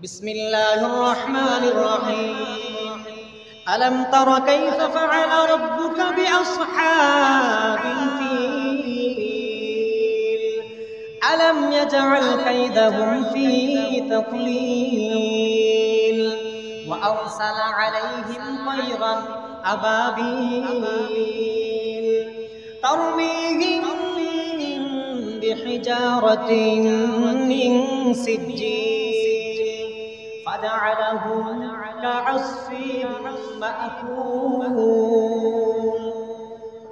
বিসমিল্লাহির রহমানির রহিম। আলম তারা কাইফা ফাআলা রাব্বুকা বিআসহাবিল ফিল আলম ইয়াজআল কাইদাহুম ফি তাদলিল ওয়া আরসালা আলাইহিম তায়রান আবাবিল তারমিহিম বিহিজারাতিন মিন সিজ্জিল ফাজআলাহুম কাআসফিন মা'কুল।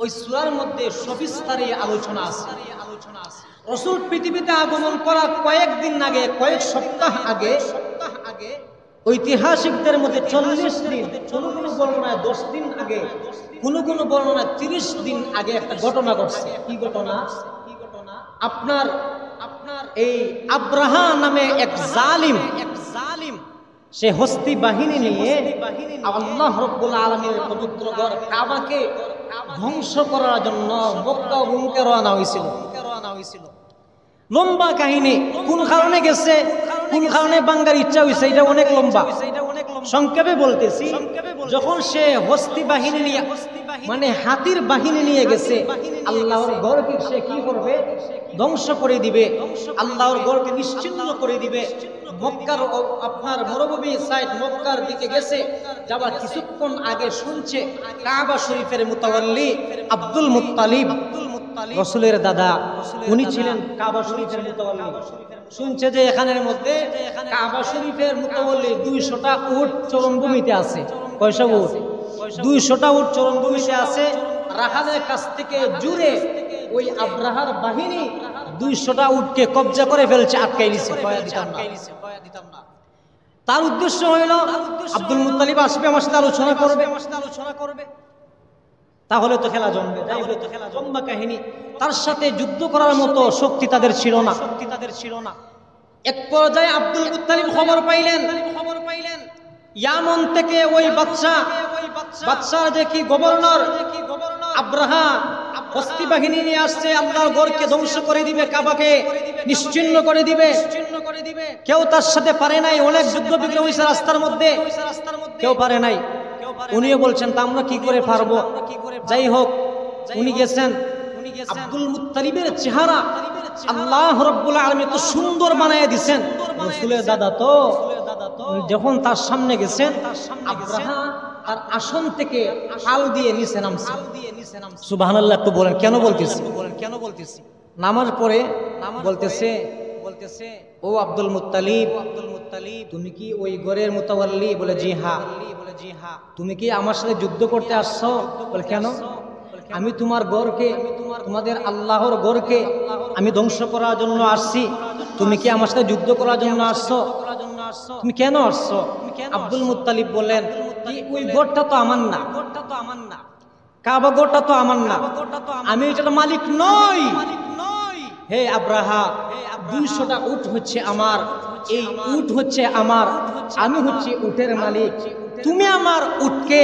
ওই সূরার মধ্যে সবিস্তারে আলোচনা আছে। রাসূল পৃথিবীতে আগমন করার কয়েকদিন আগে, কয়েক সপ্তাহ আগে ঐতিহাসিকদের মধ্যে 40 দিন, কোন কোন বর্ণনায় 10 দিন আগে, কোন কোন বর্ণনায় 30 দিন আগে একটা ঘটনা ঘটছে। কি ঘটনা? আপনার এই আব্রাহা নামে এক জালিম সে হস্তি বাহিনী নিয়ে আল্লাহ রাব্বুল আলামিনের পবিত্র ঘর কাবাকে ধ্বংস করার জন্য মক্কা অভিমুখে রওনা হয়েছিল। লম্বা কাহিনী, কোন কারণে গেছে, কোন কারণে বাঙ্গার ইচ্ছা হয়েছে, এটা অনেক লম্বা। সংক্ষেপে বলতেছি, যখন সে হস্তি বাহিনী নিয়ে, মানে হাতির বাহিনী নিয়ে গেছে, আল্লাহর ঘরকে সে কি করবে? ধ্বংস করে দিবে, আল্লাহর ঘরকে নিশ্চিহ্ন করে দিবে। মক্কার আপনার মরুভূমি সাইড মক্কার দিকে গেছে, যাবার কিছুক্ষণ আগে শুনছে কাবা শরীফের মুতাওয়াল্লি আব্দুল মুত্তালিব, রাসূলের দাদা, উনি ছিলেন কাবা শরীফের মুতাওয়াল্লি। শুনছে যে এখানের মধ্যে কাবা শরীফের মুতাওয়াল্লি 200টা উট চরণভূমিতে আছে। কয়শো উট? 200টা উট চরণভূমিতে আছে। রাহালের কাছ থেকে জুড়ে ওই আব্রাহার বাহিনী 200টা উটকে কবজা করে ফেলছে, আটকাই দিছে, দিতাম না। তার উদ্দেশ্য হইল আব্দুল মুত্তালিব আসবে, আমার সাথে আলোচনা করবে, তাহলে তো খেলা জমবে। লম্বা কাহিনী। তার সাথে যুদ্ধ করার মতো শক্তি তাদের ছিল না। এক পর্যায়ে আব্দুল মুত্তালিব খবর পাইলেন ইয়ামন থেকে ওই বাদশার যে কি গভর্নর আব্রাহা হস্তি বাহিনী নিয়ে আসছে, আল্লাহর ঘরকে ধ্বংস করে দিবে, কাবাকে নিশ্চিহ্ন করে দিবে। কেউ তার সাথে পারে নাই। অনেক যুদ্ধ বিগ্রহ হয়েছে রাস্তার মধ্যে, কেউ পারে নাই। উনিও বলছেন তা আমরা কি করে পারবো। যাই হোক, উনি গেছেন। আব্দুল মুত্তালিবের চেহারা আল্লাহ রাব্বুল আলামিন এত সুন্দর বানায় দিয়েছেন। রাসূলের দাদা তো, যখন তার সামনে গেছেন, আব্রাহা আর আসন থেকে হাল দিয়ে নিচে নামছে। সুবহানাল্লাহ। একটু বলেন কেন বলতেছি? নামাজ পড়ে বলতেছে, ও আব্দুল মুত্তালিব, তুমি কি ওই ঘরের মুতাওয়াল্লি? বলে জি হ্যাঁ। তুমি কি আমার সাথে যুদ্ধ করতে আসছো? বলে কেন? আমি তোমার ঘরকে, তোমাদের আল্লাহর ঘরকে আমি ধ্বংস করার জন্য আসছি। তুমি কি আমার সাথে যুদ্ধ করার জন্য আসছো? তুমি কেন আসছো? আব্দুল মুত্তালিব বলেন, ওই ঘরটা তো আমার না, কাবা ঘরটা তো আমার না, আমি এটার মালিক নই। হে আব্রাহা, 200টা উট হচ্ছে আমার, এই উট হচ্ছে আমার, আমি হচ্ছি উটের মালিক। তুমি আমার উটকে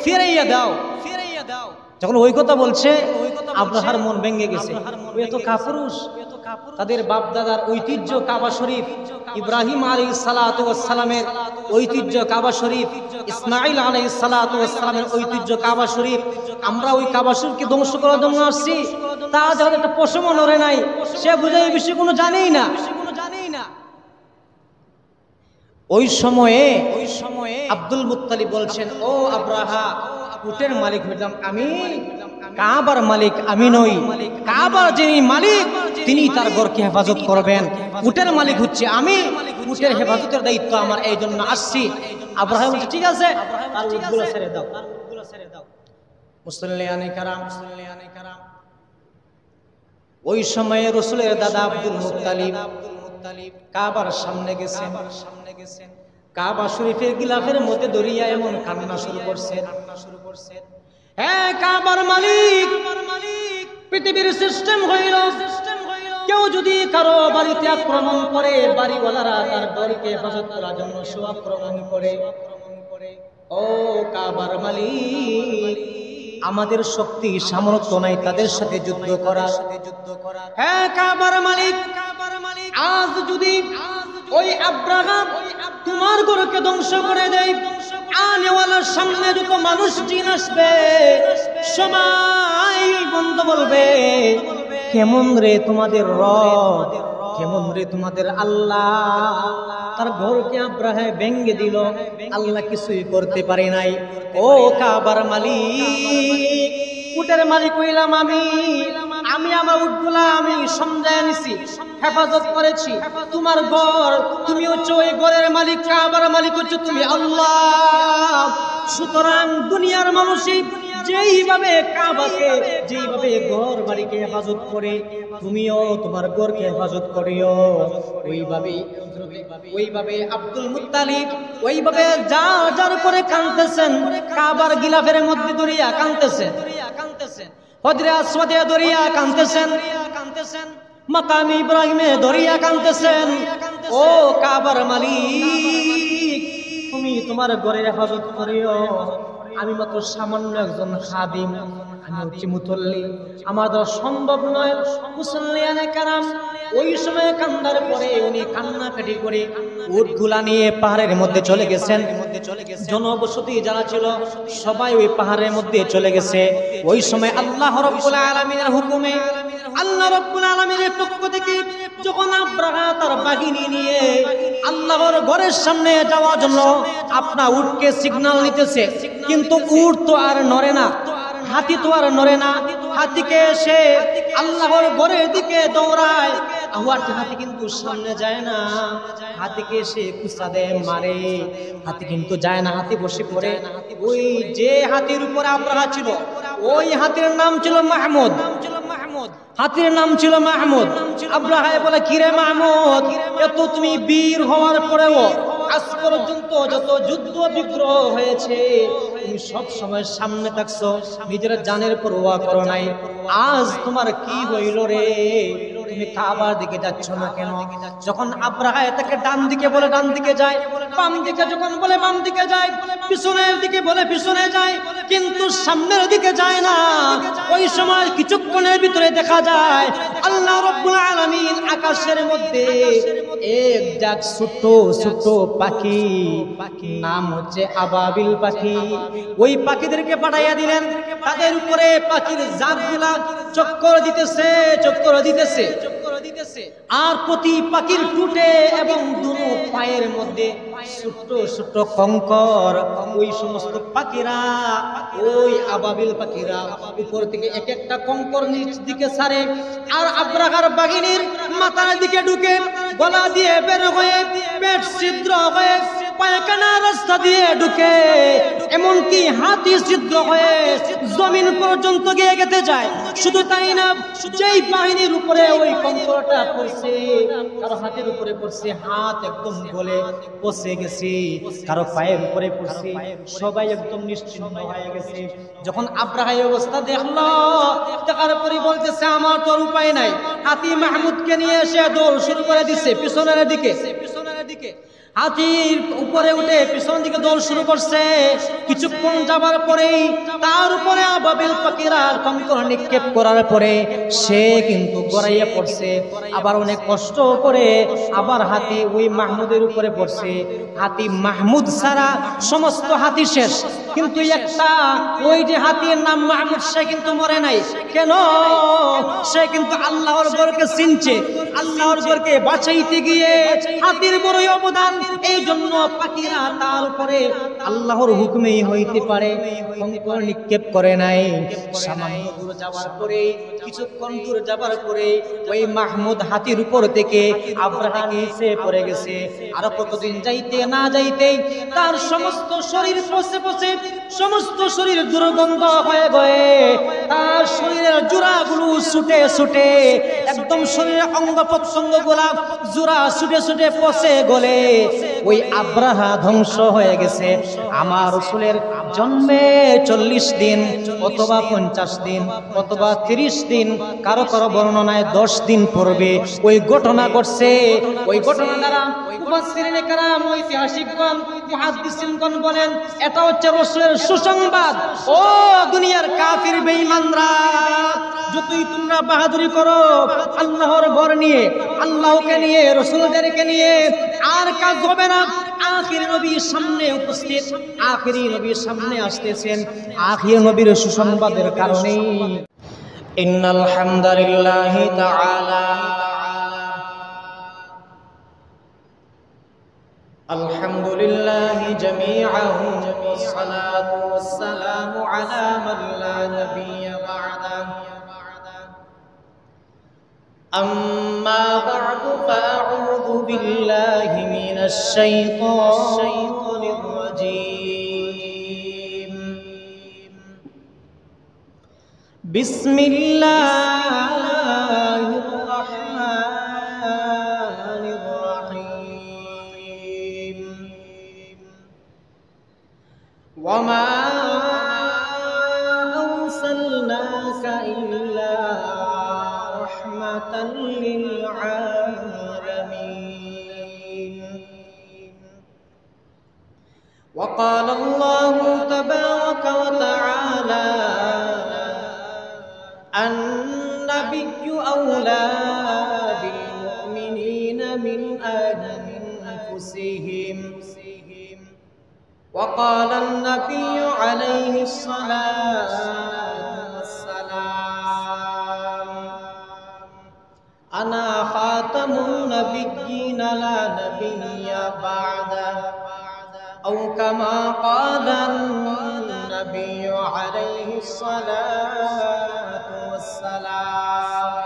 ফিরাইয়া দাও। যখন ওই কথা বলছে, আব্রাহার মন ভেঙে গেছে। ওই এত কাপুরুষ, তাদের বাপ দাদার ঐতিহ্য কাবা শরীফ, ইব্রাহিম আলাইহিস সালাতু ওয়াস সালামের ঐতিহ্য কাবা শরীফ, ইসমাঈল আলাইহিস সালাতু ওয়াস সালামের ঐতিহ্য কাবা শরীফ। আমরা ওই কাবা শরীফকে ধ্বংস করার জন্য আসছি। তা যখন একটা পশমও নড়ে নাই, সে বুঝে এই বিষয়ে কোনো জানেই না। ওই সময়ে আব্দুল মুত্তালিব বলছেন, ও আব্রাহা, উটের মালিক হইলাম আমি, কাবার মালিক আমি নই। কাবার যিনি মালিক তিনি তার ঘরকে হেফাজত করবেন। উটের মালিক হচ্ছে আমি, উটের হেফাজতের দায়িত্ব আমার, এই জন্য আসছি। আব্রাহা বলছে ঠিক আছে, আর উটগুলো ছেড়ে দাও। মুসল্লিয়ানে কারাম, ওই সময়ে রাসূলের দাদা আব্দুল মুত্তালিব কাবার সামনে গেছেন। কাবা শরীফের গিলাফের মধ্যে দরিয়া এমন কান্না শুরু করছেন, হ্যাঁ কাবার মালিক, পৃথিবীর সিস্টেম হইল, কেউ যদি কারো বাড়িতে আক্রমণ করে, বাড়িওয়ালারা তার বাড়িকে হেফাজত করার জন্য আক্রমণ করে। ও কাবার মালিক, আমাদের শক্তি সামর্থ্য নাই তাদের সাথে যুদ্ধ করার। হ্যাঁ কাবার মালিক, আজ যদি ওই আব্রাহা ঘরকে ধ্বংস করে দেয়। আনেওয়ালার সামনে যত মানুষ জিন আসবে সবাই বন্ধ বলবে, কেমন রে তোমাদের রব, কেমন রে তোমাদের আল্লাহ। তার ঘরকে আব্রাহা ভেঙ্গে দিল, আল্লাহ কিছুই করতে পারে নাই। ও কাবার মালিক, উটের মালিক হইলাম আমি আমার উটগুলা আমি সমঝায় নিছি, হেফাজত করেছি। তোমার ঘর, তুমি হচ্ছে ওই ঘরের মালিক, কাবার মালিক হচ্ছে তুমি আল্লাহ। সুতরাং দুনিয়ার মানুষই যেইভাবে কাবাকে, যেইভাবে ঘর বাড়িকে হেফাজত করে, তুমিও তোমার ঘরকে হেফাজত করিও। ওইভাবে আব্দুল মুত্তালিব ওইভাবে যার করে কাঁদতেছেন, কাবার গিলাফের মধ্যে দরিয়া কাঁদতেছেন, হজরে আসওয়াদে দরিয়া কাঁদতেছেন, মাকামে ইব্রাহিমে দরিয়া কাঁদতেছেন। ও কাবার মালিক, তুমি তোমার ঘরের হেফাজত করিও। আমি মাত্র সামান্য একজন খাদিম, আমি হচ্ছি মুতল্লি, আমার দ্বারা সম্ভব নয়। মুসল্লিয়ানে কারাম ওই সময় কান্দার পরে উনি কান্নাকাটি করে উটগুলা নিয়ে পাহাড়ের মধ্যে চলে গেছেন। জনবসতি যারা ছিল সবাই ওই পাহাড়ের মধ্যে চলে গেছে। ওই সময় আল্লাহ রাব্বুল আলামিনের হুকুমে, আল্লাহ রাব্বুল আলামিনের পক্ষ থেকে যখন আব্রাহা তার বাহিনী নিয়ে আল্লাহর ঘরের সামনে যাওয়ার জন্য আপনা উটকে সিগন্যাল নিতেছে, কিন্তু উট তো আর নড়ে না, হাতি তো আর নড়ে না। হাতিকে এসে আল্লাহর ঘরের দিকে দৌড়ায়, হাতি কিন্তু সামনে যায় না। হাতিকে এসে কুচা দেয়, মারে, হাতি কিন্তু যায় না, হাতি বসে পড়ে। ওই যে হাতির উপরে আব্রাহা ছিল, ওই হাতির নাম ছিল মাহমুদ, হাতির নাম ছিল মাহমুদ। আব্রাহা বলে, কিরে মাহমুদ, এত তুমি বীর হওয়ার পরেও আজ পর্যন্ত যত যুদ্ধ বিগ্রহ হয়েছে তুমি সব সময় সামনে থাকছো, নিজের জানের পরোয়া করো নাই। আজ তোমার কি হইল রে, তুমি কাবার দিকে যাচ্ছ না কেন? যখন আব্রাহা তাকে ডান দিকে বলে ডান দিকে যায়, বাম দিকে যখন বলে বাম দিকে যায়, পিছনের দিকে বলে পিছনে যায়, কিন্তু সামনের দিকে যায় না। ওই সময় কিছুক্ষণের ভিতরে দেখা যায় আল্লাহ রাব্বুল আলামিন আকাশের মধ্যে এক জাক ছোট ছোট পাখি, নাম হচ্ছে আবাবিল পাখি, ওই পাখিদেরকে পাঠাইয়া দিলেন। তাদের উপরে পাখির জাতগুলা চক্কর দিতেছে, আর প্রতি পাখির টুটে এবং দুনো পায়ের মধ্যে ছোট্ট ছোট্ট কঙ্কর। ওই সমস্ত পাখিরা, ওই আবাবিল পাখিরা উপর থেকে এক একটা কঙ্কর নিচ দিকে ছাড়ে, আর আব্রাহার বাহিনীর মাথার দিকে ঢুকে, গলা দিয়ে বের হয়ে, পেট ছিদ্র হয়ে, পায়খানা রাস্তা দিয়ে ঢুকে, এমনকি হাতি ছিদ্র হয়ে জমিন পর্যন্ত গিয়ে গেতে যায়। শুধু তাই না, যেই বাহিনীর উপরে ওই কঙ্করটা পড়ছে, কারো হাতের উপরে পড়ছে, হাত একদম গলে পচে গেছে, কারো পায়ের উপরে পড়ছে, সবাই একদম নিশ্চিন্ন হয়ে গেছে। যখন আব্রাহা এই অবস্থা দেখলো, দেখার পরে বলতেছে, আমার তো উপায় নাই। হাতি মাহমুদকে নিয়ে এসে দৌড় শুরু করে দিচ্ছে পিছনের দিকে। হাতির উপরে উঠে পিছন দিকে দৌড় শুরু করছে। কিছুক্ষণ যাবার পরেই তার উপরে আবাবিল পাখিরা কঙ্কর নিক্ষেপ করার পরে সে কিন্তু গড়াইয়া পড়ছে। আবার অনেক কষ্ট করে আবার হাতি ওই মাহমুদের উপরে পড়ছে। হাতি মাহমুদ ছাড়া সমস্ত হাতি শেষ, কিন্তু একটা ওই যে হাতির নাম মাহমুদ, সে কিন্তু মরে নাই। কেন? সে কিন্তু আল্লাহর ঘরকে চিনছে, আল্লাহর ঘরকে বাঁচাইতে গিয়ে হাতির বড়ই অবদান। এই জন্য পাখিরা তার উপরে আল্লাহর হুকুমেই হইতে পারে কঙ্কর নিক্ষেপ করে নাই। সামান্য দূর যাওয়ার পরে, কিছুক্ষণ দূর যাবার পরে ওই মাহমুদ হাতির উপর থেকে আব্রাহা নিচে পড়ে গেছে। আর কতদিন যাইতে না যাইতেই তার সমস্ত শরীর পচে সমস্ত শরীর দুর্গন্ধ হয়ে গয়ে তার শরীরের জোড়াগুলো ছুটে একদম শরীরের অঙ্গ প্রত্যঙ্গ গুলা জোড়া ছুটে পচে গলে ওই আব্রাহা ধ্বংস হয়ে গেছে। আমার রাসূলের জন্মে 40 দিন অথবা 50 দিন অথবা 30 দিন, কারো বর্ণনায় 10 দিন পূর্বে ওই ঘটনা ঘটছে। ওই ঘটনা দ্বারা মুফাসসিরিনে কেরাম, ঐতিহাসিকগণ, মুহাদ্দিসিনগণ বলেন এটা হচ্ছে রাসূলের সুসংবাদ। ও দুনিয়ার কাফির বেঈমানরা, যতই তোমরা বাহাদুরি করো আল্লাহর ঘর নিয়ে, আল্লাহকে নিয়ে, রাসূলদেরকে নিয়ে, আর কাজ হবে না, আখির নবীর সামনে উপস্থিত, আখিরি নবীর সামনে আসতেছেন আখির নবীর সুসংবাদের কারণে। ইন্নাল হামদুলিল্লাহি তাআলা আলহামদুলিল্লাহি জামিআহু ওয়াসসালাতু ওয়াসসালামু আলা মান লা নাবিয়্যা বা'দাহু। أما بعد فأعوذ بالله من الشيطان الرجيم. بسم الله الرحمن الرحيم. وما أرسلناك إلا رحمة للعالمين. وقال الله تبارك وتعالى النبي أولى بالمؤمنين من أنفسهم. وقال النبي عليه الصلاة والسلام أنا خاتم النبيين لا نبي بعده، أو كما قال النبي عليه الصلاة والسلام.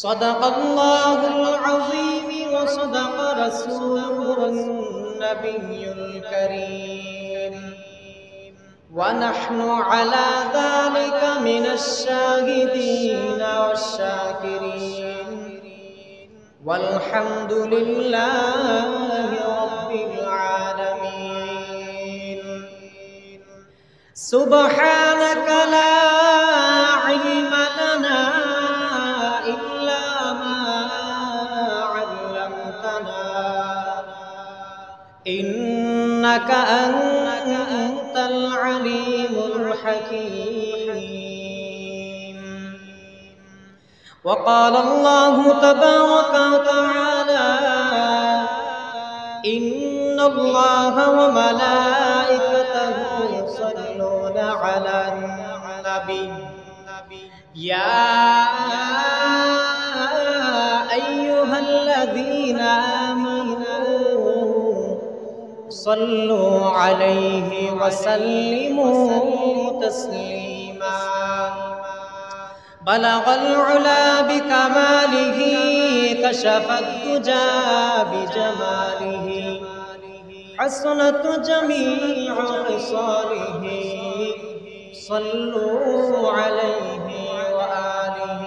صدق الله العظيم وصدق رسوله النبي الكريم، ونحن على ذلك من الشاهدين والشاكرين، والحمد لله رب العالمين. سبحانك لا علم لنا إلا ما علمتنا إنك أنت العليم الحكيم. وقال الله تبارك وتعالى إن الله وملائكته يصلون على النبي يا أيها الذين آمنوا صلوا عليه وسلموا تسليما. بلغ العلا بكماله كشف الدجى بجماله حسنت جميع خصاله صلوا عليه وآله.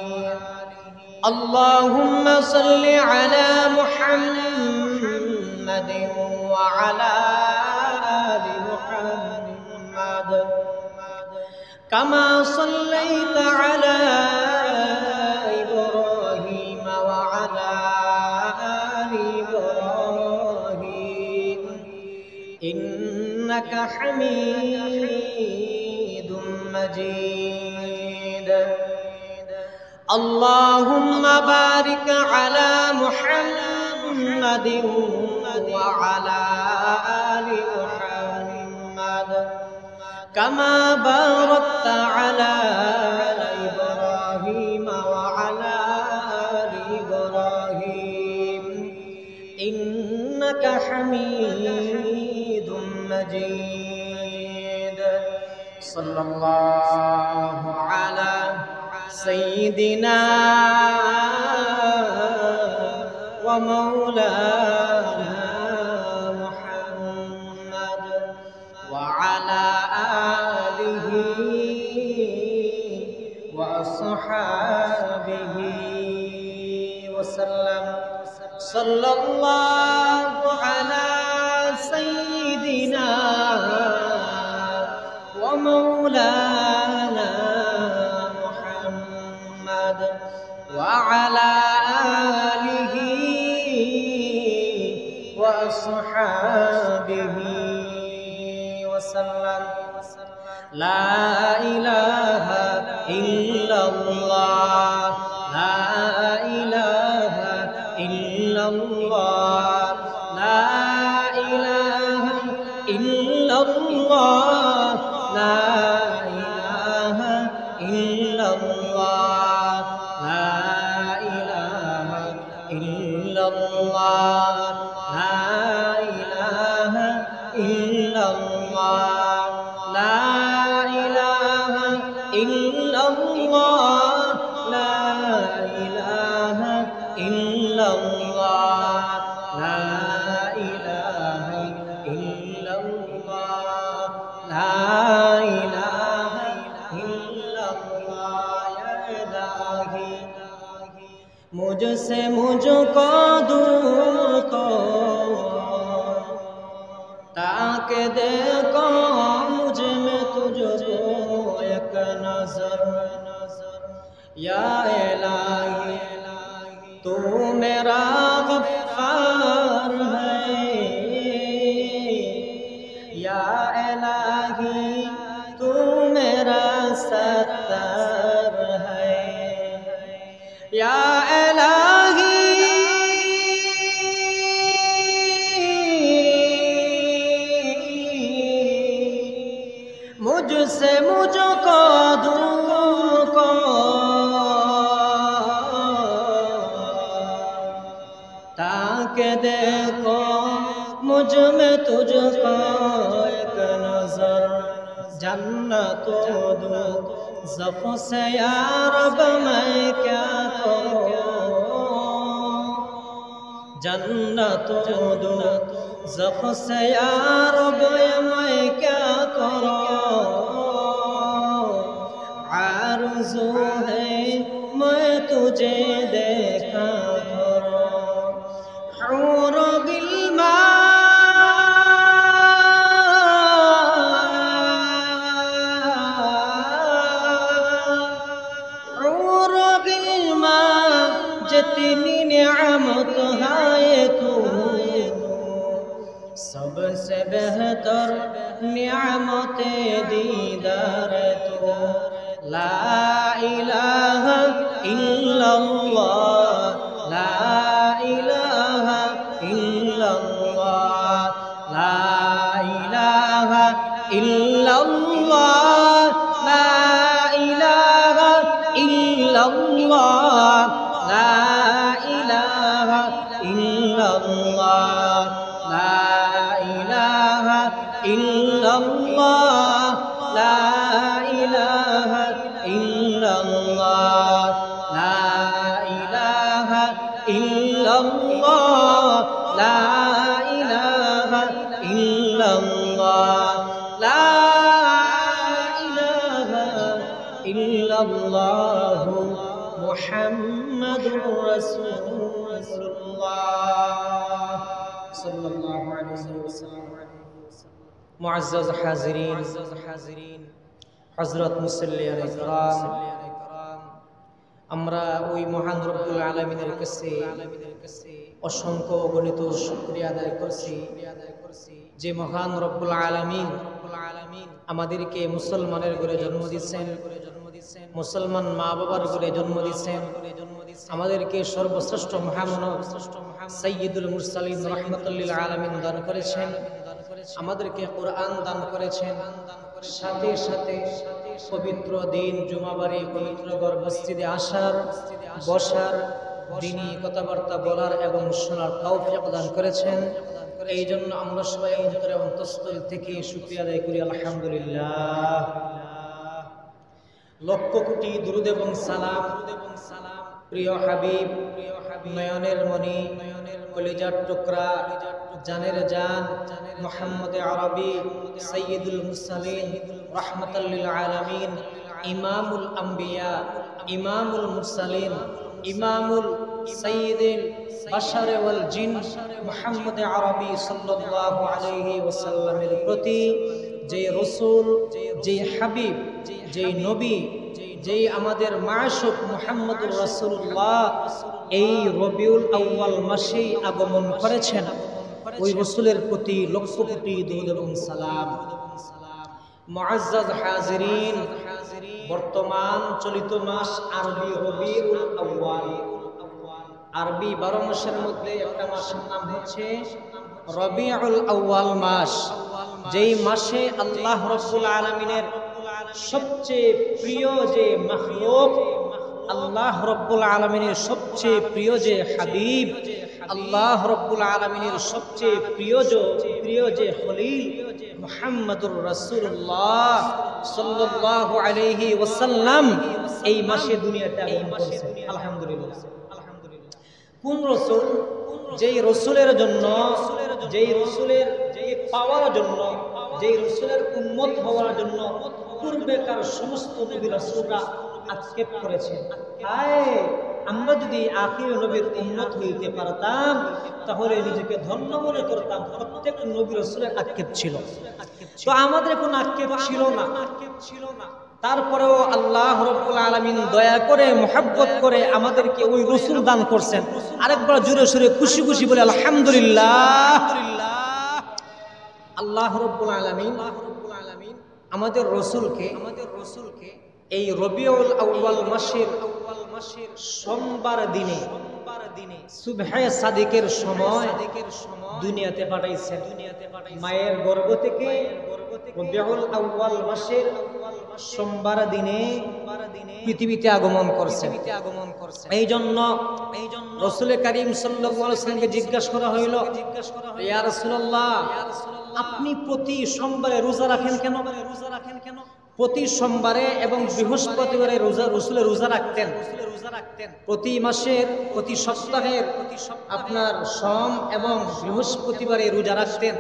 اللهم صل على محمد وعلى آل محمد كما صليت على إبراهيم وعلى آل إبراهيم إنك حميد مجيد. اللهم بارك على محمد وعلى آل محمد كما باركت على إبراهيم وعلى آل إبراهيم إنك حميد مجيد. صلى الله على سيدنا ومولانا محمد وعلى آله وأصحابه وسلم. صلى الله على سيدنا ومولانا محمد وعلى آله وأصحابه وسلم. لا إله إلا الله، لا إله إلا الله، لا मुझसे मुझको दूर को ताकि देखो मुझ में तुझको एक नजर या इलाही तू मेरा गफ्फार है या इलाही तू मेरा सत्तार है या मुझसे मुझको दूर को ताकि देखो मुझ में तुझको एक नजर जन्नतों दो ज़फ़ से या रब मैं क्या करूं जन्नतों दो ज़फ़ से या रब मैं क्या करूं आरज़ू है मैं तुझे देखा करूं हूर गिल्मा जितनी नियामत है तू सबसे बेहतर नियामत दीदार तू ला इलाहा इल्लल्लाह ला इलाहा इल्लल्लाह ला इलाहा इल्लल्लाह ला इलाहा इल्लल्लाह ला इलाहा इल्लल्लाह ला इलाहा इल्लल्लाह ला इलाहा इल्लल्लाह ला इलाहा इल्लल्लाह ला इलाहा इल्लल्लाह ला इलाहा इल्लल्लाह मुहम्मदुर रसूलुल्लाह सल्लल्लाहु अलैहि वसल्लम। मुअज़्ज़ज़ हाज़िरीन हज़रत मुसल्लियान इकराम আমরা ওই মহান রব্বুল আলামিনের কাছে অসংখ্য অগণিত শুকরিয়া আদায় করছি যে মহান রব্বুল আলামিন আমাদেরকে মুসলমানের ঘরে জন্ম দিয়েছেন মুসলমান মা বাবার ঘরে জন্ম দিয়েছেন আমাদেরকে সর্বশ্রেষ্ঠ মহামানব সাইয়্যিদুল মুরসালিন রাহমাতুল লিল আলামিন দান করেছেন আমাদেরকে কোরআন দান করেছেন সাথে সাথে পবিত্র দিন জুমাবারে পবিত্র ঘর মসজিদে আসার বসার দ্বীনি কথাবার্তা বলার এবং শোনার তৌফিক দান করেছেন এই জন্য আমরা সবাই অন্তরে অন্তঃস্থল থেকে শুকরিয়া আদায় করি আলহামদুলিল্লাহ লক্ষ কোটি দুরূদ এবং সালাম প্রিয় হাবিব নয়নের মণি কলিজার টুকরা জানের জান মুহাম্মদ আরবি সাইয়্যিদুল মুরসালিন রাহমাতাল লিল আলামিন ইমামুল আম্বিয়া ইমামুল মুরসালিন ইমামুল সাইয়্যিদুল বাশার ওয়াল জিন মুহাম্মদ আরবি সাল্লাল্লাহু আলাইহি ওয়াসাল্লামের প্রতি যে রাসূল যে হাবিব যে নবী যে আমাদের মাশুক মুহাম্মদুর রাসূলুল্লাহ এই রবিউল আউয়াল মাসে আগমন করেছেন ওই রাসূলের প্রতি লক্ষ কোটি দুরূদ এবং সালাম। মুআজ্জাজ হাজিরিন বর্তমান চলিত মাস আরবি রবিউল আউয়াল আরবি 12 মাসের মধ্যে একটা মাসের নাম হচ্ছে রবিউল আউয়াল মাস, যেই মাসে আল্লাহ রাব্বুল আলামিনের সবচেয়ে প্রিয় যে মাখলুক, আল্লাহ রাব্বুল আলামিনের সবচেয়ে প্রিয় যে হাবিব, আল্লাহ রাব্বুল আলামিনের সবচেয়ে প্রিয় যে খলিল মুহাম্মদুর রাসূলুল্লাহ সাল্লাল্লাহু আলাইহি ওয়াসাল্লাম এই মাসে দুনিয়াতে আগমন করেছেন। আলহামদুলিল্লাহ। কোন রাসূল? যেই রাসূলের জন্য, যেই রাসূলের পাওয়ার জন্য, যেই রাসূলের উম্মত হওয়ার জন্য পূর্বেকার সমস্ত নবী রাসূলরা আক্ষেপ করেছেন। হায়, আমরা যদি আখির নবীর উম্মত হইতে পারতাম তাহলে নিজেকে ধন্য মনে করতাম। প্রত্যেক নবী রাসূলের আক্ষেপ ছিল, তো আমাদের কোনো আক্ষেপ ছিল না। তারপরেও আল্লাহ রাব্বুল আলামিন দয়া করে মুহাব্বত করে আমাদেরকে ওই রাসূল দান করছেন। আরেকবার জোরে সোরে খুশি খুশি বলে আলহামদুলিল্লাহ। আল্লাহ রাব্বুল আলামিন আমাদের রাসূলকে এই রবিউল আউয়াল মাসের সোমবার দিনে সুবহে সাদিকের সময় দুনিয়াতে পাঠাইছেন। মায়ের গর্ভ থেকে রবিউল আউয়াল মাসের সোমবার দিনে পৃথিবীতে আগমন করছেন। এই জন্য রাসূল করিম সাল্লাল্লাহু আলাইহি ওয়াসাল্লামকে জিজ্ঞাসা করা হইল, ইয়া রাসূলুল্লাহ, আপনি প্রতি সোমবারে রোজা রাখেন কেন? প্রতি সোমবারে এবং বৃহস্পতিবারে রাসূল রোজা রাখতেন। প্রতি মাসের, প্রতি সপ্তাহের আপনার সোম এবং বৃহস্পতিবারে রোজা রাখতেন।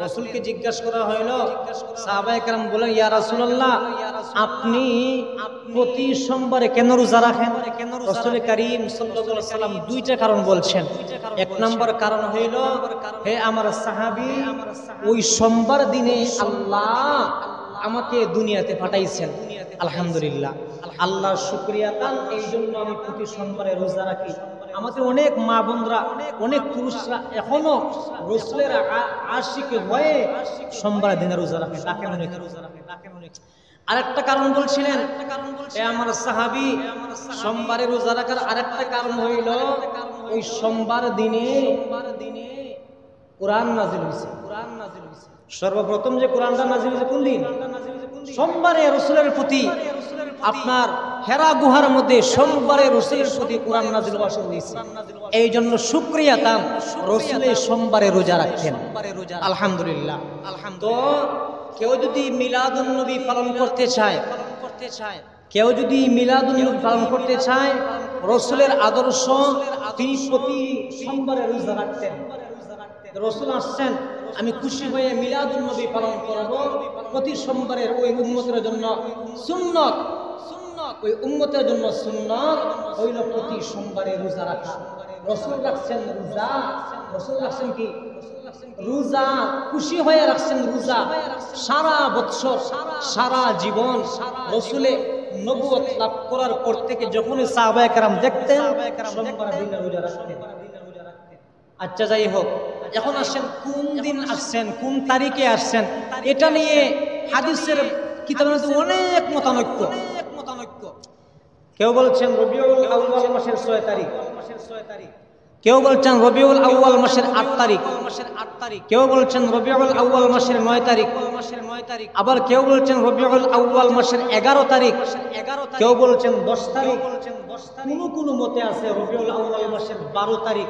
রাসূলকে জিজ্ঞাসা করা হইল, সাহাবায়ে কেরাম বলেন, ইয়া রাসূলুল্লাহ, আপনি প্রতি সোমবারে কেন রোজা রাখেন? রাসূল করিম সাল্লাল্লাহু আলাইহি ওয়াসাল্লাম দুইটা কারণ বলছেন। এক নম্বর কারণ হইল, হে আমার সাহাবী, ওই সোমবার দিনে আল্লাহ আমাকে দুনিয়াতে পাঠাইছেন। আলহামদুলিল্লাহ, আল্লাহর শুকরিয়া তান, এই জন্য আমি প্রতি সোমবারে রোজা রাখি। আমাদের অনেক মা বোনরা, অনেক পুরুষরা এখনো রাসূলের আশিক হয়ে সোমবার দিনে রোজা রাখে। আরেকটা কারণ বলছিলেন, এ আমার সাহাবী, সোমবারে রোজা রাখার আরেকটা কারণ হইল, ওই সোমবার দিনে কোরআন নাযিল হইছে। সর্বপ্রথম যে কোরআনটা নাযিল হয়েছে কোন দিন? সোমবারে রাসূলের প্রতি, আপনার হেরা গুহার মধ্যে সোমবারে রাসূলের প্রতি কোরআন নাযিল হয়েছে। এই জন্য শুকরিয়া তান, রাসূলের সোমবারে রোজা রাখতেন। আলহামদুলিল্লাহ। তো কেউ যদি মিলাদুন নবী পালন করতে চায়, কেউ যদি মিলাদুন নবী পালন করতে চায়, রাসূলের আদর্শ, তিনি প্রতি সোমবারে রোজা রাখতেন। রাসূল আসছেন, আমি খুশি হয়ে মিলাদুন নবী পালন করব। প্রতি সোমবারের ওই উম্মতের জন্য সুন্নত, ওই উম্মতের জন্য সুন্নত হইল প্রতি সোমবারে রোজা রাখা। রাসূল রাখছেন রোজা, রাসূল রাখছেন কি? রোজা, খুশি হয়ে রাখছেন রোজা। সারা বৎসর, সারা জীবন রাসূলে নবুয়ত লাভ করার পর থেকে যখন সাহাবায়ে কেরাম দেখতেন সোমবার দিনে রোজা রাখতেন। আচ্ছা, যাই হোক, এখন আসছেন কোন দিন আসছেন, কোন তারিখে আসছেন, এটা নিয়ে হাদিসের কিতাবের মধ্যে অনেক মতানৈক্য। কেউ বলছেন রবিউল আউয়াল মাসের 6 তারিখ, কেউ বলছেন রবিউল আউয়াল মাসের 8 তারিখ, কেউ বলছেন রবিউল আউয়াল মাসের 9 তারিখ, আবার কেউ বলছেন রবিউল আউয়াল মাসের 11 তারিখ, কেউ বলছেন 10 তারিখ, কোন মতে আছে রবিউল আউয়াল মাসের 12 তারিখ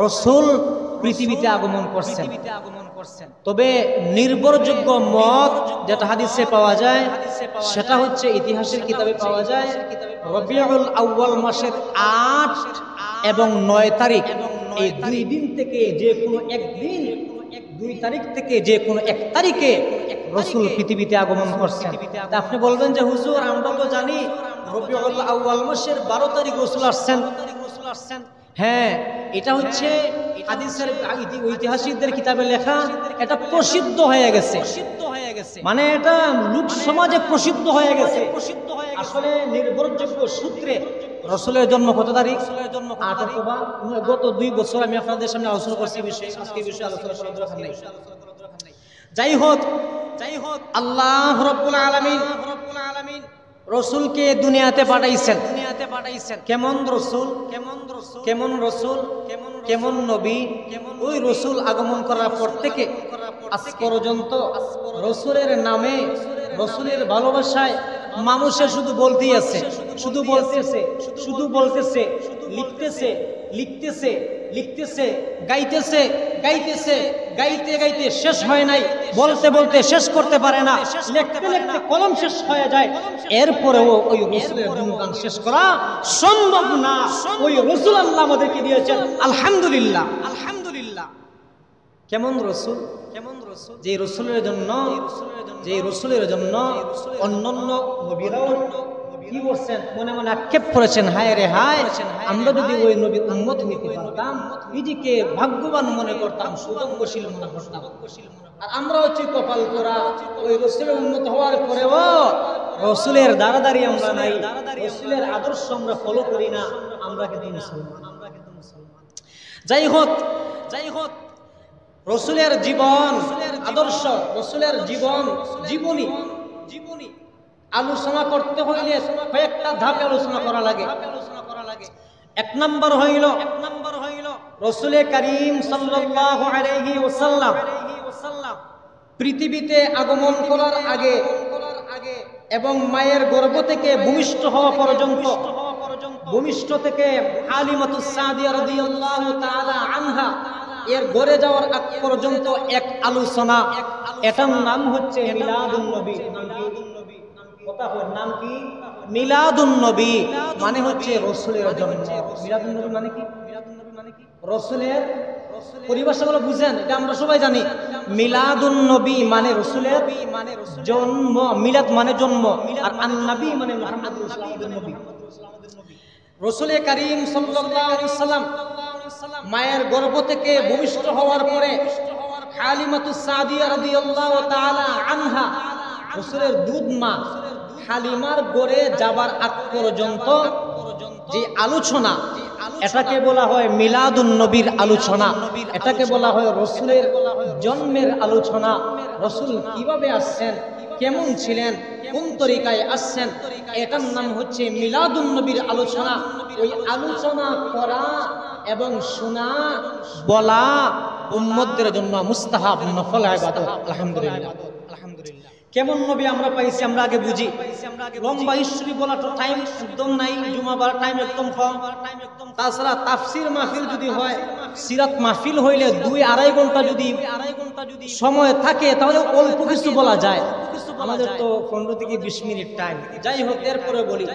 রাসূল পৃথিবীতে আগমন করছেন। তবে নির্ভরযোগ্য মত যেটা হাদিসে পাওয়া যায়, সেটা হচ্ছে ইতিহাসের কিতাবে পাওয়া যায়, রবিউল আউয়াল মাসের 8 এবং 9 তারিখ, এই দুই দিন থেকে যে কোনো একদিন, 2 তারিখ থেকে যে কোনো 1 তারিখে রাসূল পৃথিবীতে আগমন করছেন। আপনি বলবেন যে হুজুর, আমরা তো জানি রবিউল আউয়াল মাসের 12 তারিখ রাসূল আসছেন। হ্যাঁ, এটা হচ্ছে হাদিসের ঐতিহাসিকদের কিতাবে লেখা, এটা প্রসিদ্ধ হয়ে গেছে, মানে এটা লোক সমাজে প্রসিদ্ধ হয়ে গেছে। আসলে নির্ভরযোগ্য সূত্রে রাসূলের জন্ম কত তারিখ? 8 অথবা গত 2 বছর আমি আপনাদের সামনে আলোচনা করছি বিষয়ে, আজকে বিষয়ে আলোচনা করার দরকার নেই। যাই হোক, আল্লাহ রাব্বুল আলামিন রাসূলকে দুনিয়াতে পাঠাইছেন। কেমন রসুল, কেমন রসুল, কেমন নবী। ওই রসুল আগমন করার পর থেকে আজ পর্যন্ত রসুলের নামে, রসুলের ভালোবাসায় মানুষের শুধু বলতেই আছে, শুধু বলতেছে, শুধু বলতেছে, লিখতেছে, লিখতেছে, লিখতেছে, গাইতেছে, গাইতেছে, গাইতে গাইতে শেষ হয় নাই, বলতে বলতে শেষ করতে পারে না, লিখতে লিখতে কলম শেষ হয়ে যায়। এরপরেও ওই রসুলের গুণগান শেষ করা সম্ভব না। ওই রসুল আল্লাহ আমাদেরকে দিয়েছেন, আলহামদুলিল্লাহ, আলহামদুলিল্লাহ। কেমন রসুল, কেমন রসুল, যে রসুলের জন্য, যে রসুলের জন্য অন্যান্য নবীরাও কি করছেন, মনে মনে আক্ষেপ করেছেন, হায় রে হায়, আমরা যদি ওই নবীর উম্মত হইতে পারতাম, নিজেকে ভাগ্যবান মনে করতাম, সৌভাগ্যশীল মনে করতাম। আর আমরা হচ্ছে কপাল করা, ওই রসুলের উম্মত হওয়ার পরেও রসুলের দাঁড়াদাঁড়ি আমরা নাই, রসুলের আদর্শ আমরা ফলো করি না, আমরা কিন্তু মুসলমান। যাই হোক, যাই হোক, রসুলের জীবন আদর্শ, রসুলের জীবন জীবনী, জীবনী আলোচনা করতে হইলে কয়েকটা ধাপে আলোচনা করা লাগে। এক নম্বর হইল, রসুলে করিম সাল্লাল্লাহু আলাইহি ওয়াসাল্লাম পৃথিবীতে আগমন করার আগে এবং মায়ের গর্ভ থেকে ভূমিষ্ঠ হওয়া পর্যন্ত, ভূমিষ্ঠ থেকে হালিমাতুস সাদিয়া রাদিয়াল্লাহু তাআলা আনহা এর গড়ে যাওয়ার আগ পর্যন্ত এক আলোচনা। এটার নাম হচ্ছে মিলাদুন নবী। কথা হয়, নাম কি? মিলাদুন নবী মানে হচ্ছে রসুলের জন্ম। মিলাদুন নবী মানে কি? রসুলের পরিভাষাগুলো বুঝেন, এটা আমরা সবাই জানি। মিলাদুন নবী মানে রসুলের জন্ম, মিলাদ মানে জন্ম, আর আন-নবী মানে মুহাম্মদুর রাসূলুল্লাহ নবী। রসুলে করিম সাল্লাল্লাহু আলাইহি ওয়াসাল্লাম মায়ের গর্ভ থেকে ভূমিষ্ঠ হওয়ার পরে হালিমাতুস সাদিয়া রাদিয়াল্লাহু তাআলা আনহা, রসুলের দুধ মা হালিমার গড়ে যাবার আগ পর্যন্ত যে আলোচনা, এটাকে বলা হয় মিলাদুন নবীর আলোচনা। এটাকে বলা হয় রসুলের জন্মের আলোচনা। রসুল কিভাবে আসছেন, কেমন ছিলেন, কোন তরিকায় আসছেন, এটার নাম হচ্ছে মিলাদুন নবীর আলোচনা। ওই আলোচনা করা এবং শোনা, বলা উম্মতদের জন্য মুস্তাহাব, নফল ইবাদত। আলহামদুলিল্লাহ, আলহামদুলিল্লাহ। কেমন নবী আমরা পাইছি আমরা আগে বুঝি। লম্বা হিস্ট্রি বলা তো টাইম একদম নাই, জুমাবার টাইম একদম কম। তাছাড়া তাফসির মাহফিল যদি হয়, সিরাত মাহফিল হইলে 2-2.5 ঘন্টা যদি সময় থাকে তাহলে অল্প কিছু বলা যায়। আমাদের তো 15 থেকে 20 মিনিট টাইম। যাই হোক, এরপরে বলি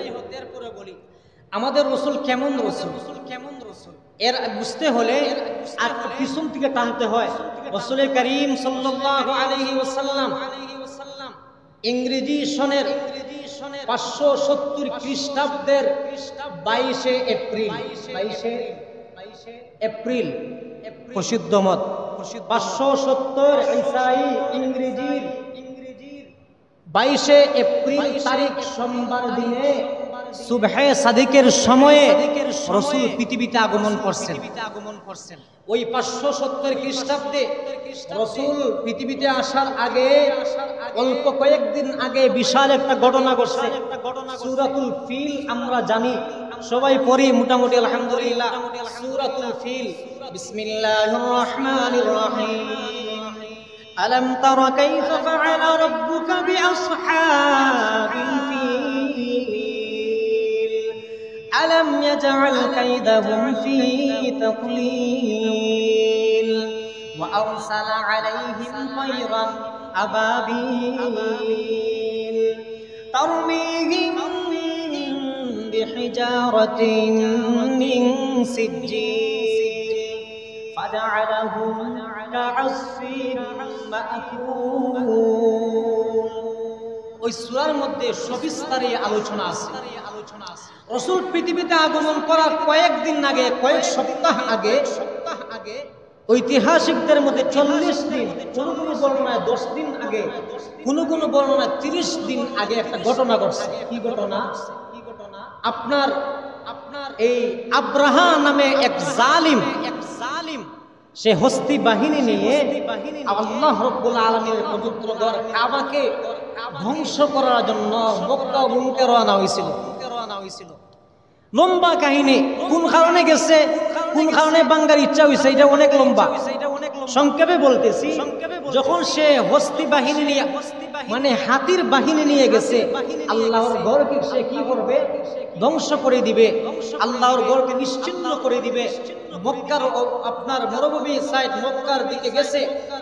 আমাদের রসুল কেমন রসুল, কেমন রসুল এর বুঝতে হলে আর পিছন থেকে টানতে হয়। রসুলের করিম সাল্লাল্লাহু আলাইহি ওয়াসাল্লাম ইংরেজি সনের 570 খ্রিস্টাব্দের 22 এপ্রিল, 22 এপ্রিল প্রসিদ্ধ মত, 570 ঈসাই ইংরেজির 22 এপ্রিল তারিখ সোমবার দিনে সুবহে সাদিকের সময়ে রসুল পৃথিবীতে আগমন করছেন। ওই 570 খ্রিস্টাব্দে রসুল পৃথিবীতে আসার আগে, অল্প কয়েকদিন আগে বিশাল একটা ঘটনা ঘটছে। সূরাতুল ফিল আমরা জানি, সবাই পড়ি মোটামুটি আলহামদুলিল্লাহ। সূরাতুল ফিল, বিসমিল্লাহির রহমানির রহিম। আলম তারা কাইফা ফাআলা রাব্বুকা বিআসহাবিল ফিল আলম ইয়াজআল কাইদাহুম ফি তাকলিল ওয়া আরসালা আলাইহিম তায়রান আবাবিল তারমিহিম বিহিজারাতিন মিন সিজ্জিল ফাজআলাহুম কাআসফিন মা'কুল। ওই সূরার মধ্যে সবিস্তারে আলোচনা আছে। রসুল পৃথিবীতে আগমন করার কয়েকদিন আগে, কয়েক সপ্তাহ আগে, ঐতিহাসিকদের মধ্যে 40 দিন, কোন কোন বর্ণনায় 10 দিন আগে, কোন কোন বর্ণনায় 30 দিন আগে একটা ঘটনা ঘটছে। কি ঘটনা? আপনার এই আব্রাহা নামে এক জালিম, সে হস্তি বাহিনী নিয়ে আল্লাহ রাব্বুল আলামিনের পবিত্র ঘর কাবাকে ধ্বংস করার জন্য মক্কা অভিমুখে রওনা হয়েছিল। লম্বা কাহিনী, কোন কারণে গেছে, কোন কারণে বাঙ্গার ইচ্ছা হয়েছে, এটা অনেক লম্বা। সংক্ষেপে বলতেছি, যখন সে হস্তি বাহিনী নিয়ে মানে হাতির বাহিনী নিয়ে গেছে, আল্লাহর ঘরকে সে কি করবে? ধ্বংস করে দিবে, আল্লাহর ঘরকে নিশ্চিহ্ন করে দিবে। মক্কার আপনার মরুভূমি সাইড মক্কার দিকে গেছে,